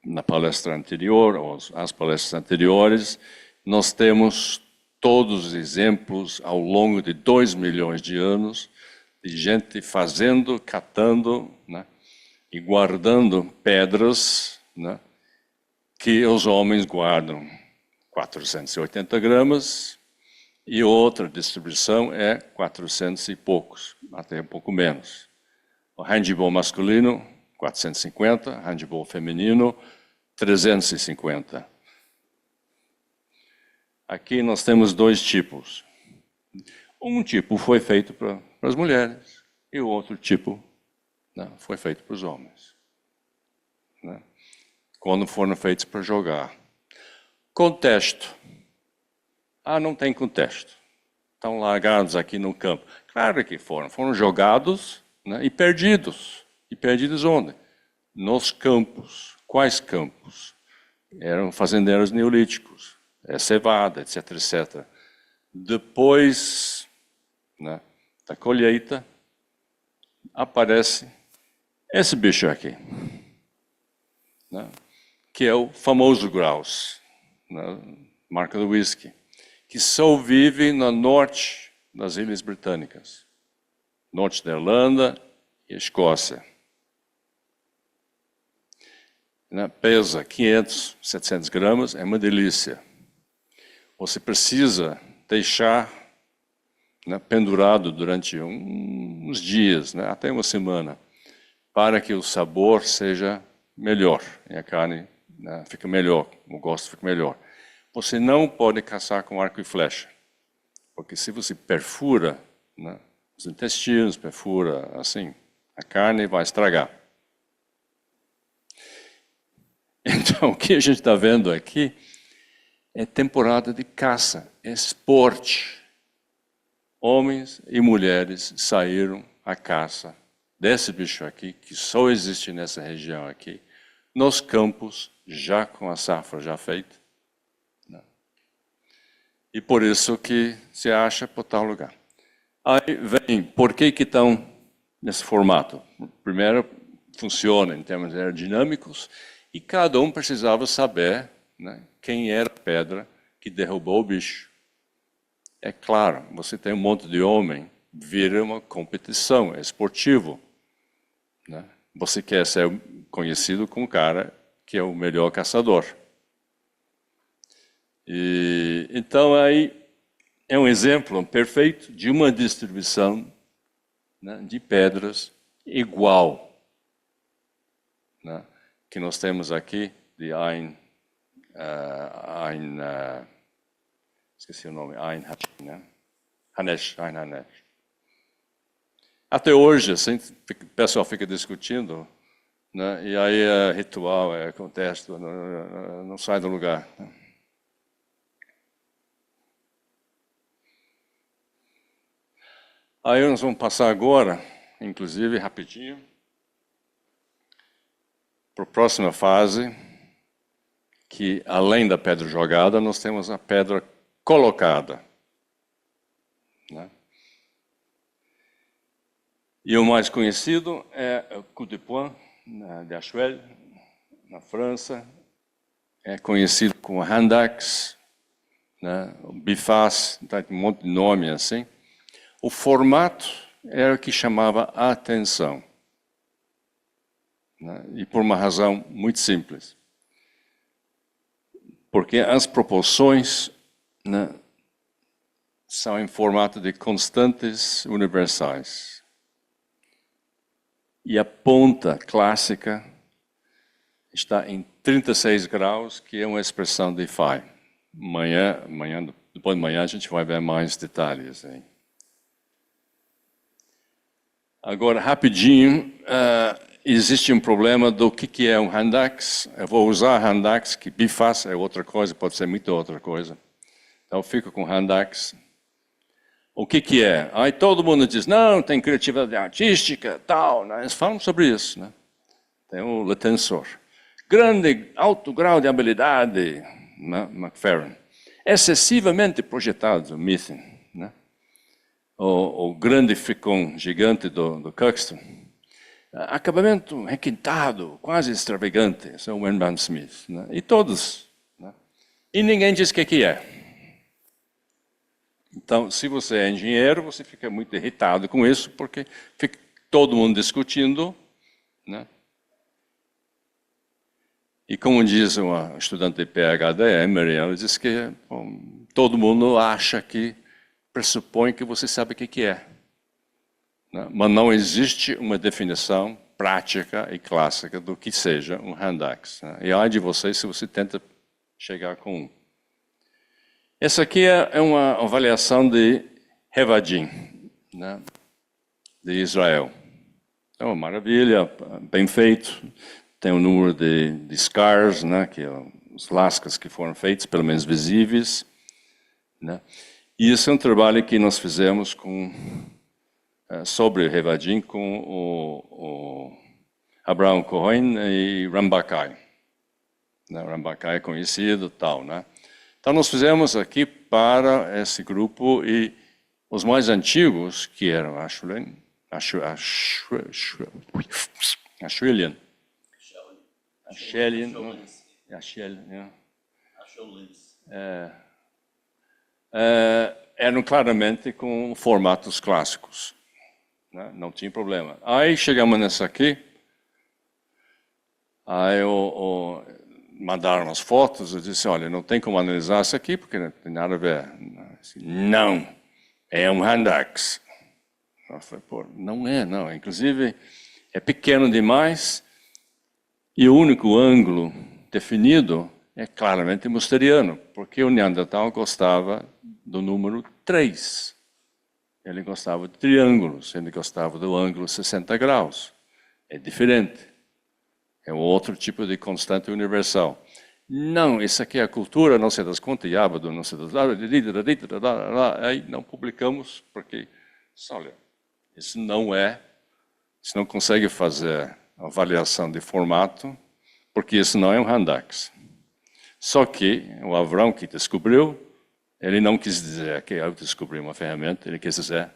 na palestra anterior, ou as palestras anteriores, nós temos todos os exemplos ao longo de 2 milhões de anos de gente fazendo, catando, né, e guardando pedras, né, que os homens guardam 480 gramas e outra distribuição é 400 e poucos, até um pouco menos. O handball masculino, 450, handball feminino, 350. Aqui nós temos dois tipos. Um tipo foi feito para as mulheres e o outro tipo, né, foi feito para os homens. Né, quando foram feitos para jogar. Contexto. Não tem contexto. Estão largados aqui no campo. Claro que foram. Foram jogados, né, e perdidos. E perdidos onde? Nos campos. Quais campos? Eram fazendeiros neolíticos. Cevada, etc, etc. Depois, né, da colheita, aparece esse bicho aqui, né, que é o famoso grouse, né, marca do whisky, que só vive no norte das Ilhas Britânicas, norte da Irlanda e Escócia. Né, pesa 500, 700 gramas, é uma delícia. Você precisa deixar, né, pendurado durante uns dias, né, até uma semana, para que o sabor seja melhor e a carne, né, fique melhor, o gosto fique melhor. Você não pode caçar com arco e flecha, porque se você perfura, né, os intestinos, perfura assim, a carne vai estragar. Então, o que a gente está vendo aqui é temporada de caça, é esporte. Homens e mulheres saíram à caça desse bicho aqui, que só existe nessa região aqui, nos campos, já com a safra já feita. Né? E por isso que se acha por tal lugar. Aí vem, por que estão nesse formato? Primeiro, funciona em termos aerodinâmicos, e cada um precisava saber, né, quem era a pedra que derrubou o bicho. É claro, você tem um monte de homem, vira uma competição, é esportivo. Né? Você quer ser conhecido como o cara que é o melhor caçador. Então, aí é um exemplo perfeito de uma distribuição, né, de pedras igual, né, que nós temos aqui de esqueci o nome, Ain Hanesh. Até hoje, assim, o pessoal fica discutindo, né, e aí é ritual, é contexto, não sai do lugar. Né. Aí nós vamos passar agora, inclusive, rapidinho, para a próxima fase, que além da pedra jogada, nós temos a pedra colocada. Né? E o mais conhecido é o coup de poing, de Achuel, na França. É conhecido como Handax, né? O Bifas, tá, um monte de nome assim. O formato era o que chamava a atenção. Né? E por uma razão muito simples. Porque as proporções, né, são em formato de constantes universais. E a ponta clássica está em 36 graus, que é uma expressão de Phi. depois de manhã a gente vai ver mais detalhes aí. Agora, rapidinho, existe um problema do que é um Handax. Eu vou usar Handax, que bifaz é outra coisa, pode ser muita outra coisa. Então, fico com Handax. O que é? Aí todo mundo diz, não, tem criatividade artística, tal. Né? Eles falam sobre isso. Né? Tem o Le Tensor. Grande, alto grau de habilidade, né? McFerrin. Excessivamente projetado, Mithrin. Né? O grande ficon gigante do Cuxton. Acabamento requintado, quase extravagante. Esse é o Wernban Smith. Né? E todos. Né? E ninguém diz o que é. Então, se você é engenheiro, você fica muito irritado com isso, porque fica todo mundo discutindo. Né? E como diz uma estudante de PhD, Emery, ela diz que todo mundo acha que pressupõe que você sabe o que é. Né? Mas não existe uma definição prática e clássica do que seja um Handax. Né? E ai de você se você tenta chegar com um. Essa aqui é uma avaliação de Revadim, né? De Israel. É uma maravilha, bem feito. Tem um número de scars, né? Que é os lascas que foram feitos, pelo menos visíveis. Né? E esse é um trabalho que nós fizemos sobre Revadim com o Abraham Cohen e Rambakai. Né? Rambakai é conhecido, tal, né? Então nós fizemos aqui para esse grupo e os mais antigos, que eram Acheulian, eram claramente com formatos clássicos. Né? Não tinha problema. Aí chegamos nessa aqui, aí mandaram as fotos, eu disse, olha, não tem como analisar isso aqui, porque não tem nada a ver. Não, é um Handax. Eu falei, pô, não é, não. Inclusive, é pequeno demais e o único ângulo definido é claramente mosteriano, porque o Neandertal gostava do número 3. Ele gostava de triângulos, ele gostava do ângulo 60 graus. É diferente. É um outro tipo de constante universal. Não, isso aqui é a cultura, não sei das contas, Yabado, não sei das... Aí não publicamos, porque, olha, isso não consegue fazer avaliação de formato, porque isso não é um Handax. Só que o Avrão que descobriu, ele não quis dizer que eu descobri uma ferramenta, ele quis dizer,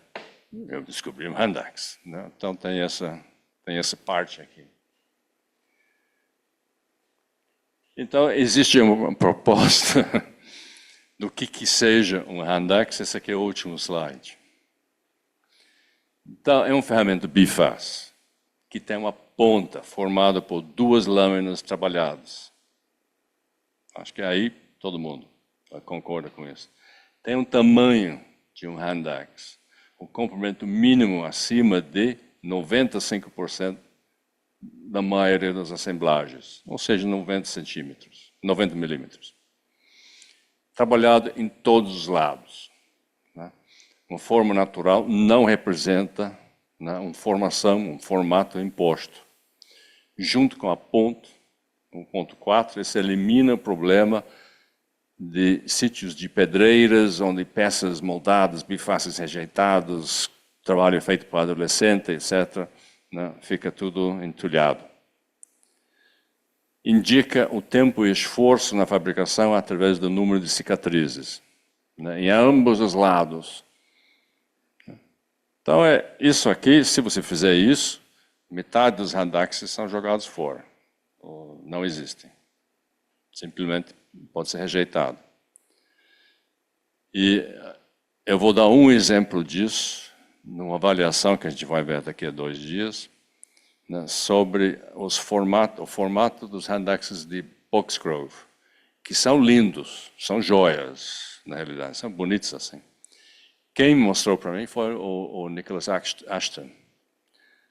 eu descobri um Handax. Né? Então tem essa parte aqui. Então, existe uma proposta do que seja um Handax. Esse aqui é o último slide. Então, é uma ferramenta bifaz, que tem uma ponta formada por 2 lâminas trabalhadas. Acho que aí todo mundo concorda com isso. Tem um tamanho de um Handax, um comprimento mínimo acima de 95% da maioria das assemblagens, ou seja, 90 centímetros, 90 milímetros. Trabalhado em todos os lados. Né? Uma forma natural não representa, né, uma formação, um formato imposto. Junto com a ponto, o ponto 4, isso elimina o problema de sítios de pedreiras, onde peças moldadas, bifaces rejeitados, trabalho feito para adolescente, etc., né, fica tudo entulhado. Indica o tempo e esforço na fabricação através do número de cicatrizes, né, em ambos os lados. Então, isso aqui, se você fizer isso, metade dos Handaxes são jogados fora, ou não existem. Simplesmente pode ser rejeitado. E eu vou dar um exemplo disso, numa avaliação que a gente vai ver daqui a 2 dias, né, sobre o formato dos Handaxes de Boxgrove, que são lindos, são joias, na realidade, são bonitos assim. Quem mostrou para mim foi o Nicholas Ashton.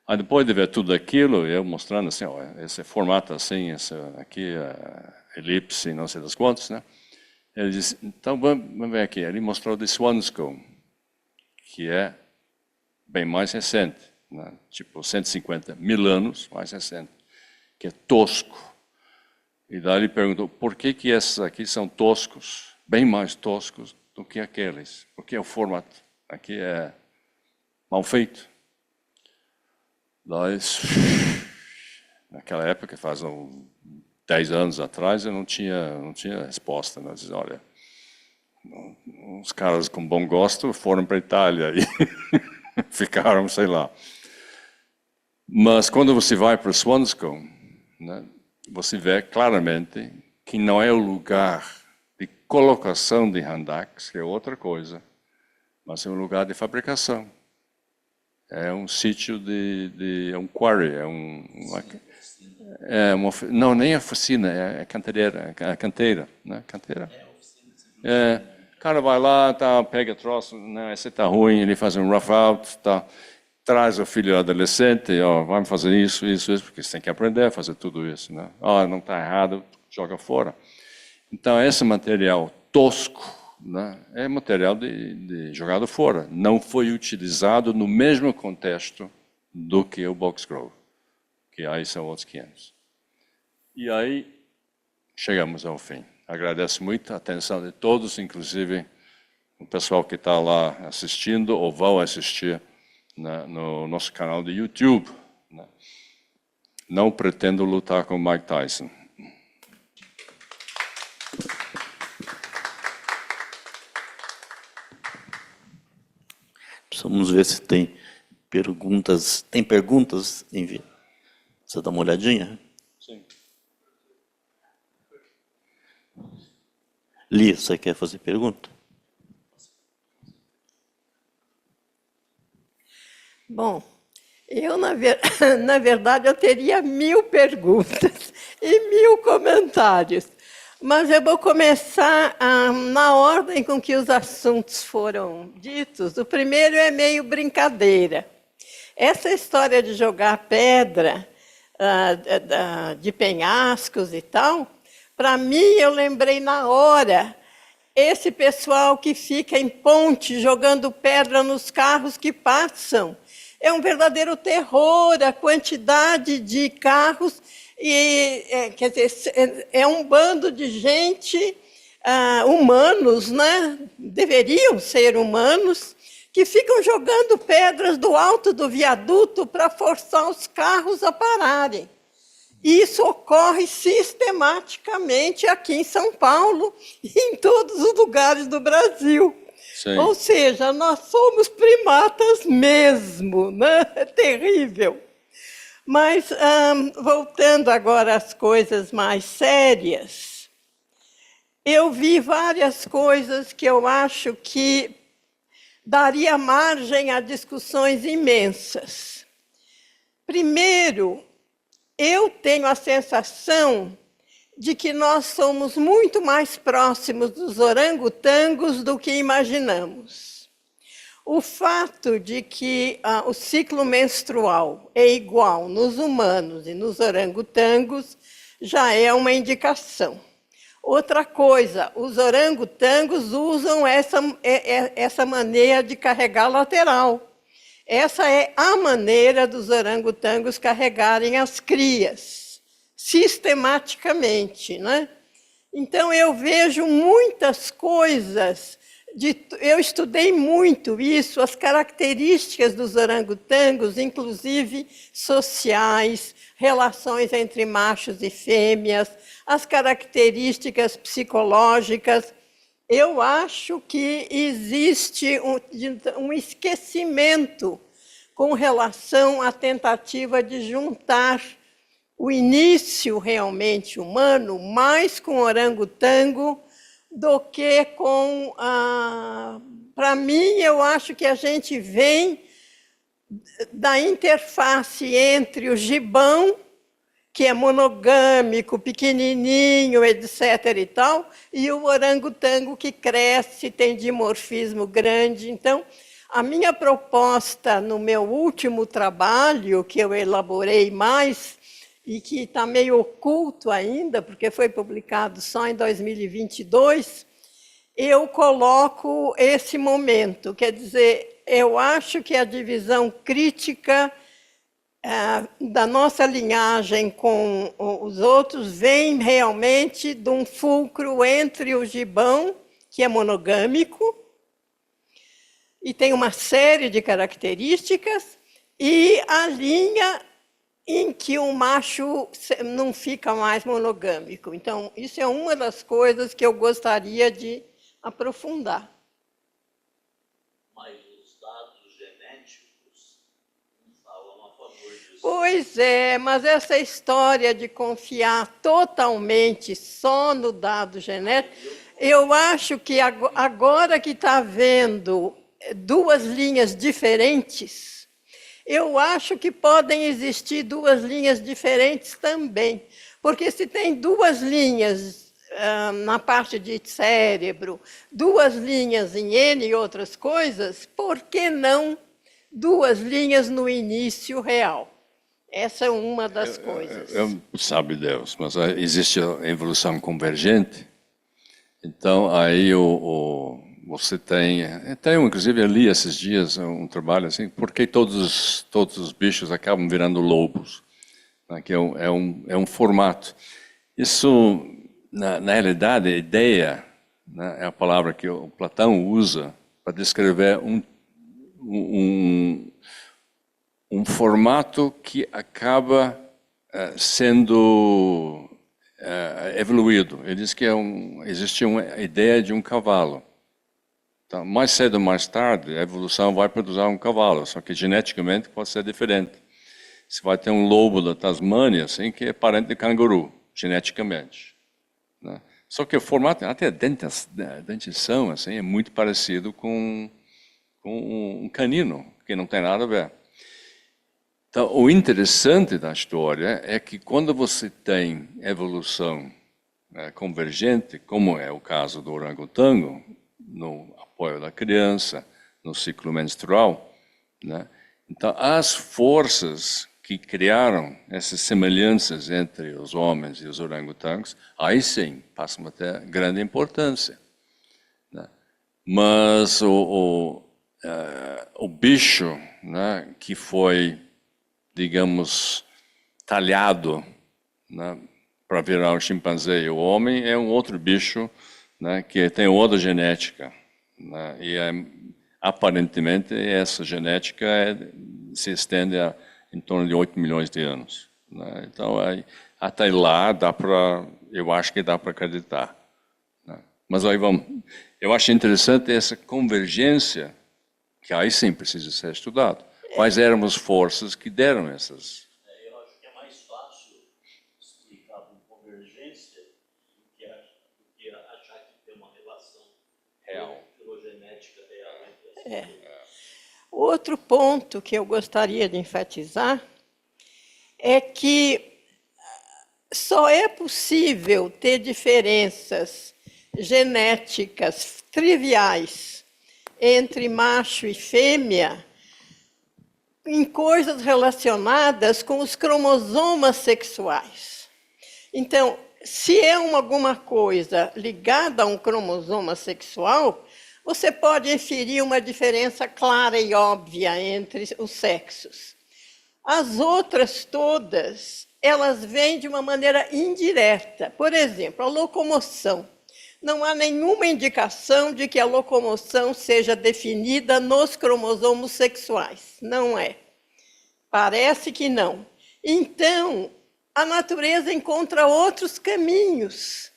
Aí depois de ver tudo aquilo, eu mostrando assim, ó, esse formato assim, esse aqui, elipse, não sei das quantas, né? Ele disse, então vamos ver aqui. Ele mostrou The Swanscombe, que é bem mais recente, né? Tipo 150 mil anos mais recente, que é tosco. E daí ele perguntou, por que esses aqui são toscos, bem mais toscos do que aqueles? Porque o formato aqui é mal feito. Daí, naquela época, faz 10 anos atrás, eu não tinha resposta. Né? Dizia, olha, uns caras com bom gosto foram para a Itália e ficaram, sei lá. Mas quando você vai para o Swanscombe, né, você vê claramente que não é o lugar de colocação de handaks, que é outra coisa, mas é um lugar de fabricação. É um sítio é um quarry, não, nem oficina, é canteira, né? Canteira. O cara vai lá, pega troço, né, esse está ruim, ele faz um rough out, traz o filho adolescente, vamos fazer isso, porque você tem que aprender a fazer tudo isso, né? Não está errado, joga fora. Então, esse material tosco, né, é material de jogado fora. Não foi utilizado no mesmo contexto do que o Boxgrove, que aí são outros 500. E aí, chegamos ao fim. Agradeço muito a atenção de todos, inclusive o pessoal que está lá assistindo ou vão assistir no nosso canal de YouTube. Né? Não pretendo lutar com Mike Tyson. Vamos ver se tem perguntas. Tem perguntas? Envia. Você dá uma olhadinha? Sim. Li, você quer fazer pergunta? Bom, eu, na verdade, eu teria 1000 perguntas e 1000 comentários. Mas eu vou começar na ordem com que os assuntos foram ditos. O primeiro é meio brincadeira. Essa história de jogar pedra de penhascos e tal, para mim, eu lembrei na hora esse pessoal que fica em ponte jogando pedra nos carros que passam. É um verdadeiro terror a quantidade de carros. Quer dizer, é um bando de gente, humanos, né? Deveriam ser humanos, que ficam jogando pedras do alto do viaduto para forçar os carros a pararem. E isso ocorre sistematicamente aqui em São Paulo e em todos os lugares do Brasil. Sim. Ou seja, nós somos primatas mesmo, né? É terrível. Mas, voltando agora às coisas mais sérias, eu vi várias coisas que eu acho que daria margem a discussões imensas. Primeiro, eu tenho a sensação de que nós somos muito mais próximos dos orangotangos do que imaginamos. O fato de que o ciclo menstrual é igual nos humanos e nos orangotangos já é uma indicação. Outra coisa, os orangotangos usam essa maneira de carregar lateral. Essa é a maneira dos orangotangos carregarem as crias, sistematicamente, né? Então, eu vejo muitas coisas, eu estudei muito isso, as características dos orangotangos, inclusive sociais, relações entre machos e fêmeas, as características psicológicas. Eu acho que existe um esquecimento com relação à tentativa de juntar o início realmente humano mais com orangotango do que com... Para mim, eu acho que a gente vem da interface entre o gibão, que é monogâmico, pequenininho, etc. e tal, e o orangotango que cresce, tem dimorfismo grande. Então, a minha proposta no meu último trabalho, que eu elaborei mais, e que está meio oculto ainda, porque foi publicado só em 2022, eu coloco esse momento. Quer dizer, eu acho que a divisão crítica da nossa linhagem com os outros vem realmente de um fulcro entre o gibão, que é monogâmico, e tem uma série de características, e a linha em que o macho não fica mais monogâmico. Então, isso é uma das coisas que eu gostaria de aprofundar. Mas os dados genéticos não falam a favor disso. Pois é, mas essa história de confiar totalmente só no dado genético, eu acho que agora que está havendo duas linhas diferentes, eu acho que podem existir duas linhas diferentes também. Porque se tem duas linhas na parte de cérebro, duas linhas em N e outras coisas, por que não duas linhas no início real? Essa é uma das coisas. Sabe Deus, mas existe a evolução convergente. Então, aí você tem... Inclusive, eu li esses dias um trabalho assim, por que todos os bichos acabam virando lobos? Né, que é um formato. Isso, na realidade, a ideia, né, é a palavra que o Platão usa para descrever um formato que acaba sendo evoluído. Ele diz que existe uma ideia de um cavalo. Então, mais cedo ou mais tarde, a evolução vai produzir um cavalo, só que geneticamente pode ser diferente. Você vai ter um lobo da Tasmânia, assim, que é parente de canguru, geneticamente. Né? Só que o formato, até a dentição, assim, é muito parecido com um canino, que não tem nada a ver. Então, o interessante da história é que quando você tem evolução convergente, como é o caso do orangotango, no apoio da criança, no ciclo menstrual, né? Então, as forças que criaram essas semelhanças entre os homens e os orangotangos, aí sim, passam a ter grande importância. Né? Mas o bicho, né, que foi, digamos, talhado, né, para virar um chimpanzé e o homem, é um outro bicho, né, que tem outra genética. Né, e aparentemente essa genética se estende a em torno de 8 milhões de anos. Né? Então, até lá, eu acho que dá para acreditar. Né? Mas aí eu acho interessante essa convergência, que aí sim precisa ser estudado. Quais eram as forças que deram essas? Eu acho que é mais fácil explicar com convergência do que achar que tem uma relação Real. filogenética real. Outro ponto que eu gostaria de enfatizar é que só é possível ter diferenças genéticas triviais entre macho e fêmea em coisas relacionadas com os cromossomas sexuais. Então, se é alguma coisa ligada a um cromossoma sexual, você pode inferir uma diferença clara e óbvia entre os sexos. As outras todas, elas vêm de uma maneira indireta. Por exemplo, a locomoção. Não há nenhuma indicação de que a locomoção seja definida nos cromossomos sexuais. Não é. Parece que não. Então, a natureza encontra outros caminhos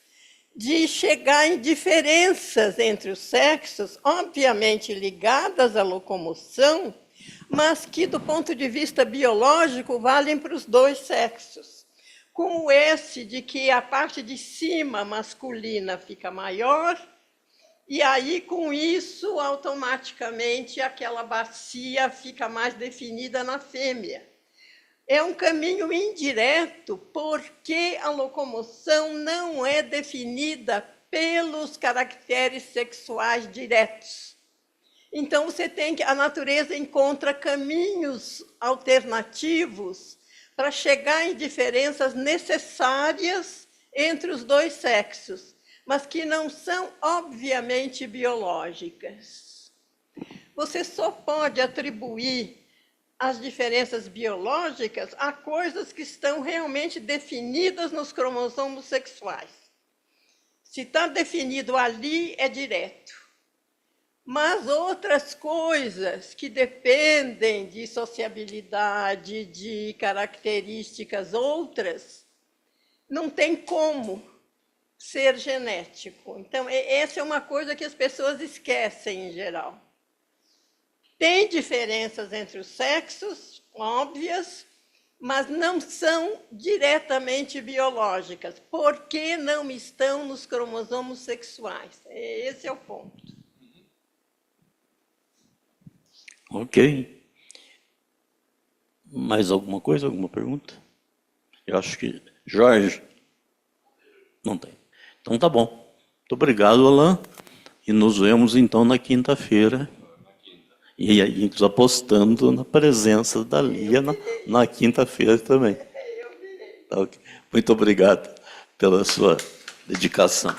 de chegar em diferenças entre os sexos, obviamente ligadas à locomoção, mas que, do ponto de vista biológico, valem para os dois sexos. Como esse de que a parte de cima masculina fica maior, e aí, com isso, automaticamente, aquela bacia fica mais definida na fêmea. É um caminho indireto, porque a locomoção não é definida pelos caracteres sexuais diretos. Então, a natureza encontra caminhos alternativos para chegar em diferenças necessárias entre os dois sexos, mas que não são obviamente biológicas. Você só pode atribuir as diferenças biológicas a coisas que estão realmente definidas nos cromossomos sexuais. Se está definido ali, é direto. Mas outras coisas que dependem de sociabilidade, de características outras, não tem como ser genético. Então, essa é uma coisa que as pessoas esquecem em geral. Tem diferenças entre os sexos, óbvias, mas não são diretamente biológicas, porque não estão nos cromossomos sexuais. Esse é o ponto. Ok. Mais alguma coisa, alguma pergunta? Eu acho que... Jorge? Não tem. Então tá bom. Muito obrigado, Alain. E nos vemos então na quinta-feira. E aí, apostando na presença da Lia na quinta-feira também. Tá, okay. Muito obrigado pela sua dedicação.